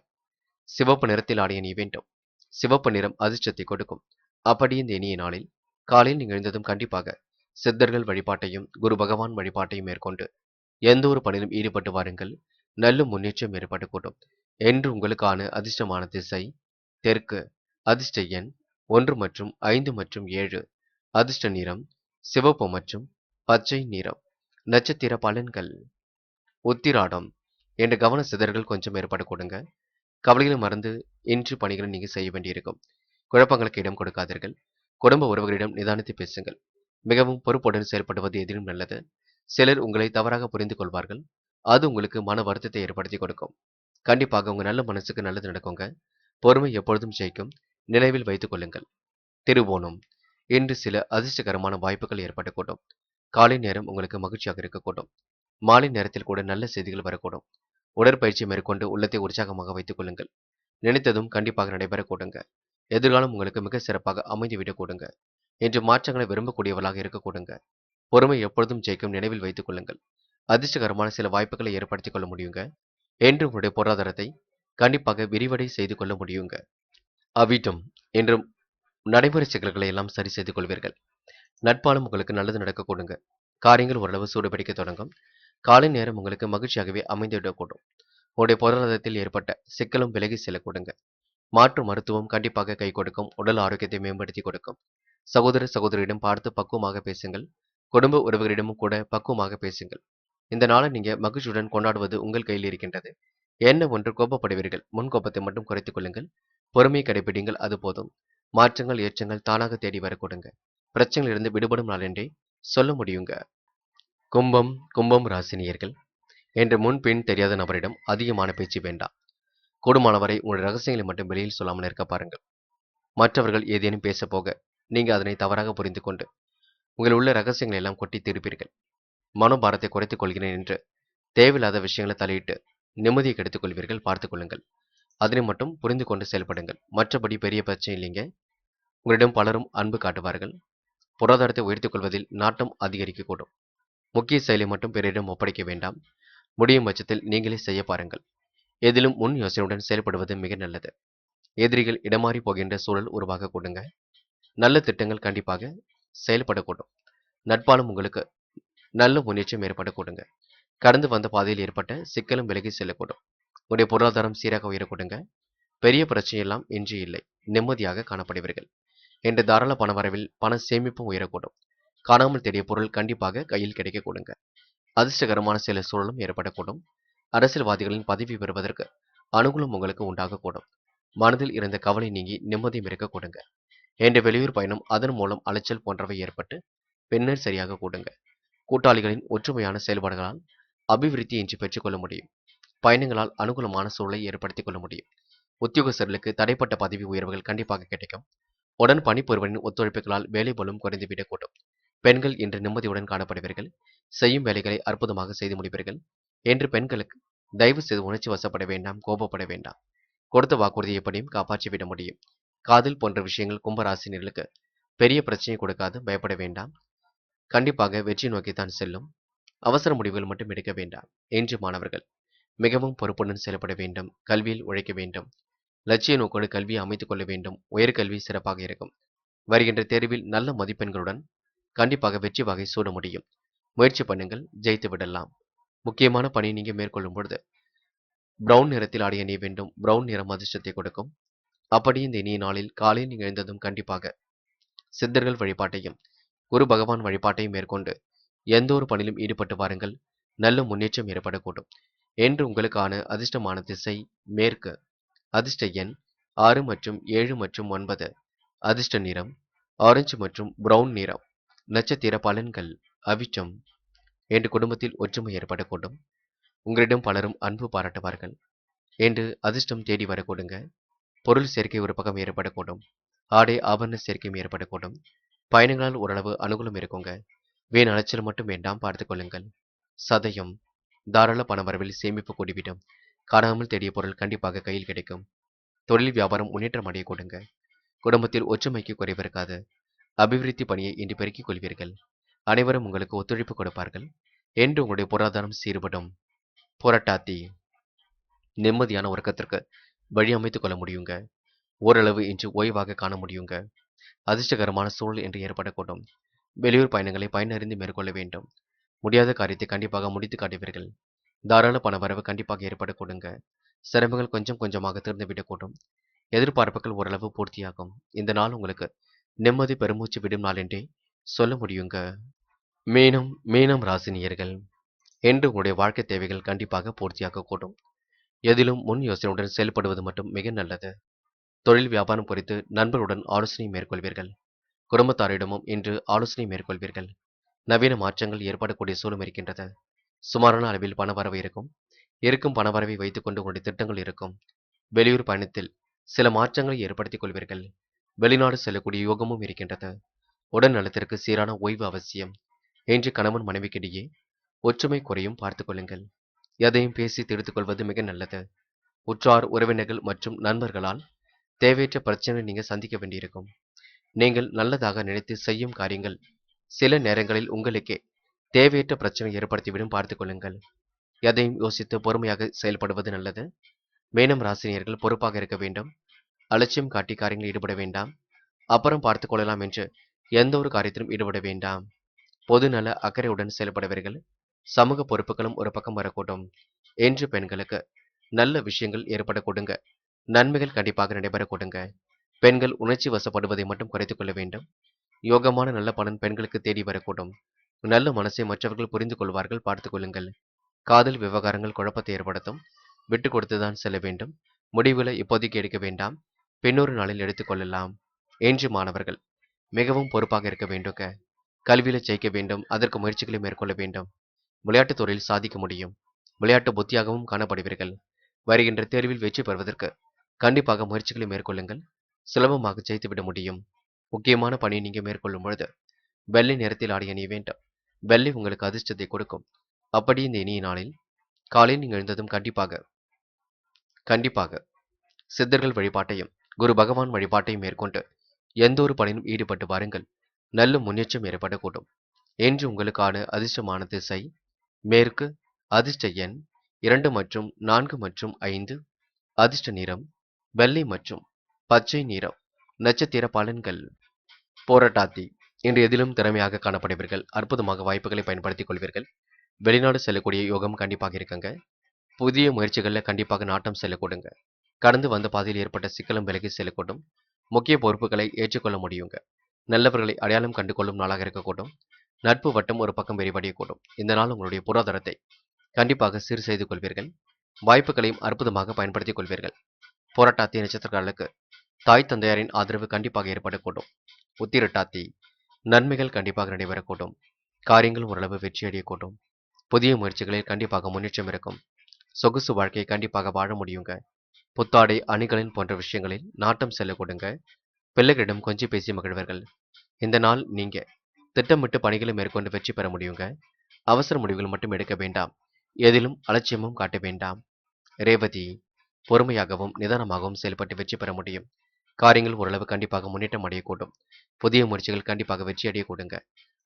சிவப்பு நிறத்தில் ஆடை அணிய வேண்டும். சிவப்பு நிறம் அதிர்ஷ்டத்தை கொடுக்கும். அப்படி இந்த இனிய நாளில் காலையில் நீங்கள் எழுந்ததும் கண்டிப்பாக சித்தர்கள் வழிபாட்டையும் குரு பகவான் வழிபாட்டையும் மேற்கொண்டு எந்த ஒரு பணியிலும் ஈடுபட்டு வாருங்கள். நல்ல முன்னேற்றம் ஏற்படக்கூடும். என்று உங்களுக்கான அதிர்ஷ்டமான திசை தெற்கு. அதிர்ஷ்ட எண் 1 மற்றும் 5 மற்றும் 7. அதிர்ஷ்ட நிறம் சிவப்பு மற்றும் பச்சை நிறம். நட்சத்திர பலன்கள். உத்திராடம். என்ற கவன சிதறல்கள் கொஞ்சம் ஏற்படக்கூடுங்க. கவலைகளை மறந்து இன்று பணிகளை நீங்க செய்ய வேண்டியிருக்கும். குழப்பங்களுக்கு இடம் கொடுக்காதீர்கள். குடும்ப உறவுகளிடம் நிதானித்து பேசுங்கள். மிகவும் பொறுப்புடன் செயல்படுவது எதிலும் நல்லது. சிலர் உங்களை தவறாக புரிந்து கொள்வார்கள். அது உங்களுக்கு மன வருத்தத்தை ஏற்படுத்தி கொடுக்கும். கண்டிப்பாக உங்க நல்ல மனசுக்கு நல்லது நடக்குங்க. பொறுமை எப்பொழுதும் ஜெயிக்கும். நினைவில் வைத்துக் கொள்ளுங்கள். திருவோணம். இன்று சில அதிர்ஷ்டகரமான வாய்ப்புகள் ஏற்படக்கூடும். காலை நேரம் உங்களுக்கு மகிழ்ச்சியாக இருக்கக்கூடும். மாலை நேரத்தில் கூட நல்ல செய்திகள் வரக்கூடும். உடற்பயிற்சி மேற்கொண்டு உள்ளத்தை உற்சாகமாக வைத்துக் கொள்ளுங்கள். நினைத்ததும் கண்டிப்பாக நடைபெறக்கூடுங்க. எதிர்காலம் உங்களுக்கு மிக சிறப்பாக அமைந்துவிடக் கூடுங்க. இன்று மாற்றங்களை விரும்பக்கூடியவர்களாக இருக்கக்கூடுங்க. பொறுமை எப்பொழுதும் ஜெயிக்கும். நினைவில் வைத்துக் கொள்ளுங்கள். அதிர்ஷ்டகரமான சில வாய்ப்புகளை ஏற்படுத்திக் கொள்ள முடியுங்க. என்று உங்களுடைய பொருளாதாரத்தை கண்டிப்பாக விரிவடை செய்து கொள்ள முடியுங்க. அவிட்டம். என்றும் நடைமுறை சிக்கல்களை எல்லாம் சரி செய்து கொள்வீர்கள். நட்பாலும் உங்களுக்கு நல்லது நடக்க கொடுங்க. காரியங்கள் ஓரளவு சூடுபிடிக்க தொடங்கும். காலை நேரம் உங்களுக்கு மகிழ்ச்சியாகவே அமைந்துவிடக்கூடும். உங்களுடைய பொருளாதாரத்தில் ஏற்பட்ட சிக்கலும் விலகி செல்ல கொடுங்க. மாற்று மருத்துவம் கண்டிப்பாக கை கொடுக்கும். உடல் ஆரோக்கியத்தை மேம்படுத்தி கொடுக்கும். சகோதர சகோதரியிடம் பார்த்து பக்குவமாக பேசுங்கள். குடும்ப உறவுகளிடமும் கூட பக்குவமாக பேசுங்கள். இந்த நாளை நீங்க மகிழ்ச்சியுடன் கொண்டாடுவது உங்கள் கையில் இருக்கின்றது. என்ன ஒன்று கோபப்படுவீர்கள். முன் கோபத்தை மட்டும் குறைத்துக் கொள்ளுங்கள். பொறுமையை கடைபிடிங்கள். அது போதும். மாற்றங்கள் ஏற்றங்கள் தானாக தேடி வர கொடுங்க. பிரச்சனையிலிருந்து விடுபடும் நாள் என்றே சொல்ல முடியுங்க. கும்பம் ராசினியர்கள். என்று முன் பின் தெரியாத நபரிடம் அதிகமான பேச்சு வேண்டாம். கூடுமானவரை உங்களுடைய ரகசியங்களை மட்டும் வெளியில் சொல்லாமல் இருக்க பாருங்கள். மற்றவர்கள் ஏதேனும் பேச போக நீங்க அதனை தவறாக புரிந்து கொண்டு உங்கள் உள்ள ரகசியங்களை எல்லாம் கொட்டி திருப்பீர்கள். மனோபாரத்தை குறைத்துக் கொள்கிறேன் என்று தேவையில்லாத விஷயங்களை தலையிட்டு நிம்மதியை கெடுத்துக் கொள்வீர்கள். பார்த்துக் கொள்ளுங்கள். அதனை மட்டும் புரிந்து கொண்டு செயல்படுங்கள். மற்றபடி பெரிய பிரச்சனை இல்லைங்க. உங்களிடம் பலரும் அன்பு காட்டுவார்கள். பொருளாதாரத்தை உயர்த்திக் கொள்வதில் நாட்டம் அதிகரிக்கக்கூடும். முக்கிய செயலை மட்டும் பிறரிடம் ஒப்படைக்க வேண்டாம். முடியும் பட்சத்தில் நீங்களே செய்ய பாருங்கள். எதிலும் முன் யோசனையுடன் செயல்படுவது மிக நல்லது. எதிரிகள் இடமாறி போகின்ற சூழல் உருவாக கொடுங்க. நல்ல திட்டங்கள் கண்டிப்பாக செயல்படக்கூடும். நட்பாலும் உங்களுக்கு நல்ல முன்னேற்றம் ஏற்படக்கூடுங்க. கடந்து வந்த பாதையில் ஏற்பட்ட சிக்கலும் விலகி செல்லக்கூடும். உங்களுடைய பொருளாதாரம் சீராக உயரக்கூடுங்க. பெரிய பிரச்சனையெல்லாம் இன்று இல்லை. நிம்மதியாக காணப்படுவீர்கள். என்ற தாராள பண வரவில் பண சேமிப்பும் உயரக்கூடும். காணாமல் தேடிய பொருள் கண்டிப்பாக கையில் கிடைக்க கொடுங்க. அதிர்ஷ்டகரமான சில சூழலும் ஏற்படக்கூடும். அரசியல்வாதிகளின் பதவி பெறுவதற்கு அனுகூலம் உங்களுக்கு உண்டாகக்கூடும். மனதில் இருந்த கவலை நீங்கி நிம்மதியும் இருக்க கொடுங்க. என்ற வெளியூர் பயணம் அதன் மூலம் அலைச்சல் போன்றவை ஏற்பட்டு பின்னர் சரியாக கூடுங்க. கூட்டாளிகளின் ஒற்றுமையான செயல்பாடுகளால் அபிவிருத்தி இன்று பெற்றுக்கொள்ள முடியும். பயணங்களால் அனுகூலமான சூழலை ஏற்படுத்திக் கொள்ள முடியும். உத்தியோகஸ்தர்களுக்கு தடைப்பட்ட பதவி உயர்வுகள் கண்டிப்பாக கிடைக்கும். உடன் பணிபுரிவரின் ஒத்துழைப்புகளால் வேலை பளும் குறைந்துவிடக்கூடும். பெண்கள் இன்று நிம்மதியுடன் காணப்படுவீர்கள். செய்யும் வேலைகளை அற்புதமாக செய்து முடிப்பீர்கள். என்று பெண்களுக்கு தயவு செய்து உணர்ச்சி வசப்பட வேண்டாம். கோபப்பட வேண்டாம். கொடுத்த வாக்குறுதி எப்படியும் காப்பாற்றிவிட முடியும். காதல் போன்ற விஷயங்கள் கும்பராசினியர்களுக்கு பெரிய பிரச்சனை கொடுக்காது. பயப்பட வேண்டாம். கண்டிப்பாக வெற்றி நோக்கித்தான் செல்லும். அவசர முடிவுகள் மட்டும் எடுக்க வேண்டாம். என்று மாணவர்கள் மிகவும் பொறுப்புடன் செயல்பட வேண்டும். கல்வியில் உழைக்க வேண்டும். லட்சிய நோக்கோடு கல்வியை அமைத்துக் கொள்ள வேண்டும். உயர்கல்வி சிறப்பாக இருக்கும். வருகின்ற தேர்வில் நல்ல மதிப்பெண்களுடன் கண்டிப்பாக வெற்றி வகை சூட முடியும். முயற்சி பண்ணுங்கள். ஜெயித்து விடலாம். முக்கியமான பணியை நீங்க மேற்கொள்ளும் பொழுது பிரவுன் நிறத்தில் ஆடை அணிய வேண்டும். பிரவுன் நிறம் அதிர்ஷ்டத்தை கொடுக்கும். அப்படி இந்த இனிய நாளில் காலையில் நீங்கள் எழுந்ததும் கண்டிப்பாக சித்தர்கள் வழிபாட்டையும் குரு பகவான் வழிபாட்டையும் மேற்கொண்டு எந்த ஒரு பணியிலும் ஈடுபட்டு வாருங்கள். நல்ல முன்னேற்றம் ஏற்படக்கூடும். என்று உங்களுக்கான அதிர்ஷ்டமான திசை மேற்கு. அதிர்ஷ்ட எண் 6 மற்றும் 7 மற்றும் 9. அதிர்ஷ்ட நிறம் ஆரஞ்சு மற்றும் பிரவுன் நிறம். நட்சத்திர பலன்கள். அவிட்டம். என்று குடும்பத்தில் ஒற்றுமை ஏற்படக்கூடும். உங்களிடம் பலரும் அன்பு பாராட்டுவார்கள். என்று அதிர்ஷ்டம் தேடி வரக்கூடுங்க. பொருள் சேர்க்கை ஒரு பக்கம் ஏற்படக்கூடும். ஆடை ஆபரண சேர்க்கையும் ஏற்படக்கூடும். பயணங்களால் ஓரளவு அனுகூலம் இருக்குங்க. வீண் அலைச்சல் மட்டும் வேண்டாம், பார்த்துக் கொள்ளுங்கள். சதயம் தாராள பணவரவில் சேமிப்பு கூடிவிடும். காணாமல் தேடிய பொருள் கண்டிப்பாக கையில் கிடைக்கும். தொழில் வியாபாரம் முன்னேற்றம் அடைய கொடுங்க. குடும்பத்தில் ஒற்றுமைக்கு குறைவு இருக்காது. அபிவிருத்தி பணியை இன்று பெருக்கிக் கொள்வீர்கள். அனைவரும் உங்களுக்கு ஒத்துழைப்பு கொடுப்பார்கள் என்று உங்களுடைய பொருளாதாரம் சீர்படும். புரட்டாதி நிம்மதியான உறக்கத்திற்கு வழி அமைத்துக் கொள்ள முடியுங்க. ஓரளவு இன்று ஓய்வாக காண முடியுங்க. அதிர்ஷ்டகரமான சூழல் என்று ஏற்படக்கூடும். வெளியூர் பயணங்களை பயனறிந்து மேற்கொள்ள வேண்டும். முடியாத காரியத்தை கண்டிப்பாக முடித்து காட்டுவீர்கள். தாராள பண வரவு கண்டிப்பாக ஏற்படக்கூடுங்க. சிரமங்கள் கொஞ்சம் கொஞ்சமாக தீர்ந்துவிடக்கூடும். எதிர்பார்ப்புகள் ஓரளவு பூர்த்தியாகும். இந்த நாள் உங்களுக்கு நிம்மதி பெருமூச்சு விடும் நாள் என்றே சொல்ல முடியுங்க. மீனம் ராசினியர்கள் என்று உங்களுடைய வாழ்க்கை தேவைகள் கண்டிப்பாக பூர்த்தியாக கூடும். எதிலும் முன் யோசனையுடன் செயல்படுவது மட்டும் மிக நல்லது. தொழில் வியாபாரம் குறித்து நண்பர்களுடன் ஆலோசனை மேற்கொள்வீர்கள். குடும்பத்தாரிடமும் இன்று ஆலோசனை மேற்கொள்வீர்கள். நவீன மாற்றங்கள் ஏற்படக்கூடிய சூழலும் இருக்கின்றது. சுமாரான அளவில் பணவரவு இருக்கும். இருக்கும் பணவரவை வைத்துக்கொண்டு உங்களுடைய திட்டங்கள் இருக்கும். வெளியூர் பயணத்தில் சில மாற்றங்களை ஏற்படுத்திக் கொள்வீர்கள். வெளிநாடு செல்லக்கூடிய யோகமும் இருக்கின்றது. உடல் நலத்திற்கு சீரான ஓய்வு அவசியம். இன்று கணவன் மனைவிக்கிடையே ஒற்றுமை குறையும், பார்த்துக் கொள்ளுங்கள். எதையும் பேசி தீர்த்துக் கொள்வது மிக நல்லது. உற்றார் உறவினர்கள் மற்றும் நண்பர்களால் தேவையற்ற பிரச்சனை நீங்க சந்திக்க வேண்டியிருக்கும். நீங்கள் நல்லதாக நினைத்து செய்யும் காரியங்கள் சில நேரங்களில் உங்களுக்கே தேவையற்ற பிரச்சனை ஏற்படுத்திவிடும், பார்த்துக் கொள்ளுங்கள். எதையும் யோசித்து பொறுமையாக செயல்படுவது நல்லது. மேனம் ராசினியர்கள் பொறுப்பாக இருக்க வேண்டும். அலட்சியம் காட்டி காரியங்களில் ஈடுபட வேண்டாம். அப்புறம் பார்த்துக் கொள்ளலாம் என்று எந்த ஒரு காரியத்திலும் ஈடுபட வேண்டாம். பொது நல அக்கறையுடன் செயல்படுவீர்கள். சமூக பொறுப்புகளும் ஒரு பக்கம் வரக்கூடும். என்று பெண்களுக்கு நல்ல விஷயங்கள் ஏற்பட கொடுங்க. நன்மைகள் கண்டிப்பாக நடைபெற கொடுங்க. பெண்கள் உணர்ச்சி வசப்படுவதை மட்டும் குறைத்துக் கொள்ள வேண்டும். யோகமான நல்ல பலன் பெண்களுக்கு தேடி வரக்கூடும். நல்ல மனசை மற்றவர்கள் புரிந்து கொள்வார்கள், பார்த்துக் கொள்ளுங்கள். காதல் விவகாரங்கள் குழப்பத்தை ஏற்படுத்தும். விட்டு கொடுத்துதான் செல்ல வேண்டும். முடிவுகளை இப்போதைக்கு எடுக்க வேண்டாம். பின்னொரு நாளில் எடுத்துக் கொள்ளலாம். என்று மாணவர்கள் மிகவும் பொறுப்பாக இருக்க வேண்டுங்க. கல்வியில ஜெயிக்க வேண்டும். அதற்கு முயற்சிகளை மேற்கொள்ள வேண்டும். விளையாட்டுத் துறையில் சாதிக்க முடியும். விளையாட்டு புத்தியாகவும் காணப்படுவீர்கள். வருகின்ற தேர்வில் வெற்றி பெறுவதற்கு கண்டிப்பாக முயற்சிகளை மேற்கொள்ளுங்கள். சுலபமாக ஜெயித்துவிட முடியும். முக்கியமான பணியை நீங்க மேற்கொள்ளும் பொழுது வெள்ளை நிறத்தில் ஆடை அணிய வேண்டும். வெள்ளை உங்களுக்கு அதிர்ஷ்டத்தை கொடுக்கும். அப்படி இந்த இனிய நாளில் காலையில் நீங்கள் எழுந்ததும் கண்டிப்பாக சித்தர்கள் வழிபாட்டையும் குரு பகவான் வழிபாட்டையும் மேற்கொண்டு எந்த ஒரு பணியிலும் ஈடுபட்டு வாருங்கள். நல்ல முன்னேற்றம் ஏற்படக்கூடும். என்று உங்களுக்கான அதிர்ஷ்டமான திசை மேற்கு. அதிர்ஷ்ட எண் 2 மற்றும் 4 மற்றும் 5. அதிர்ஷ்ட நிறம் வெள்ளை மற்றும் பச்சை நிறம். நட்சத்திர பலன்கள். போராட்டாத்தி இன்று எதிலும் திறமையாக காணப்படுவீர்கள். அற்புதமாக வாய்ப்புகளை பயன்படுத்திக் கொள்வீர்கள். வெளிநாடு செல்லக்கூடிய யோகம் கண்டிப்பாக இருக்குங்க. புதிய முயற்சிகளில் கண்டிப்பாக நாட்டம் செல்லக்கூடுங்க. கடந்து வந்த பாதையில் ஏற்பட்ட சிக்கலும் விலகி செல்லக்கூடும். முக்கிய பொறுப்புகளை ஏற்றுக்கொள்ள முடியுங்க. நல்லவர்களை அடையாளம் கண்டு கொள்ளும் நாளாக இருக்கக்கூடும். நட்பு வட்டம் ஒரு பக்கம் விரிவடையக்கூடும். இந்த நாள் உங்களுடைய பொருளாதாரத்தை கண்டிப்பாக சீர் செய்து கொள்வீர்கள். வாய்ப்புகளையும் அற்புதமாக பயன்படுத்திக் கொள்வீர்கள். போராட்டாத்தி நட்சத்திரக்காரர்களுக்கு தாய் தந்தையாரின் ஆதரவு கண்டிப்பாக ஏற்படக்கூடும். உத்திரட்டாத்தி நன்மைகள் கண்டிப்பாக நடைபெறக்கூடும். காரியங்கள் ஓரளவு வெற்றியடையக்கூடும். புதிய முயற்சிகளில் கண்டிப்பாக முன்னேற்றம் இருக்கும். சொகுசு வாழ்க்கையை கண்டிப்பாக வாழ முடியுங்க. புத்தாடை அணிகளின் போன்ற விஷயங்களில் நாட்டம் செல்ல கொடுங்க. பிள்ளைகளிடம் கொஞ்சி பேசி மகிழ்வர்கள். இந்த நாள் நீங்க திட்டமிட்டு பணிகளை மேற்கொண்டு வெற்றி பெற முடியுங்க. அவசர முடிவுகள் மட்டும் எடுக்க வேண்டாம். எதிலும் அலட்சியமும் காட்ட வேண்டாம். ரேவதி பொறுமையாகவும் நிதானமாகவும் செயல்பட்டு வெற்றி பெற முடியும். காரியங்கள் ஓரளவு கண்டிப்பாக முன்னேற்றம் அடையக்கூடும். புதிய முயற்சிகள் கண்டிப்பாக வெற்றி அடைய கொடுங்க.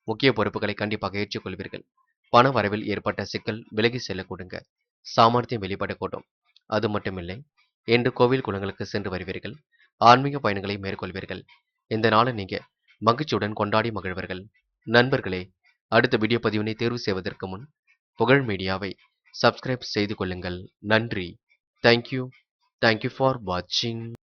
முக்கிய பொறுப்புகளை கண்டிப்பாக ஏற்றுக்கொள்வீர்கள். பண வரவில் ஏற்பட்ட சிக்கல் விலகி செல்ல கொடுங்க. சாமர்த்தியம் வெளிப்படக்கூடும். அது மட்டுமில்லை, இன்று கோவில் குளங்களுக்கு சென்று வருவீர்கள். ஆன்மீக பயணங்களை மேற்கொள்வீர்கள். இந்த நாளை நீங்க மகிழ்ச்சியுடன் கொண்டாடி மகிழ்வர்கள். நண்பர்களே, அடுத்த வீடியோ பதிவினை தேர்வு செய்வதற்கு முன் புகழ் மீடியாவை சப்ஸ்கிரைப் செய்து கொள்ளுங்கள். நன்றி. தேங்க்யூ ஃபார் வாட்சிங்.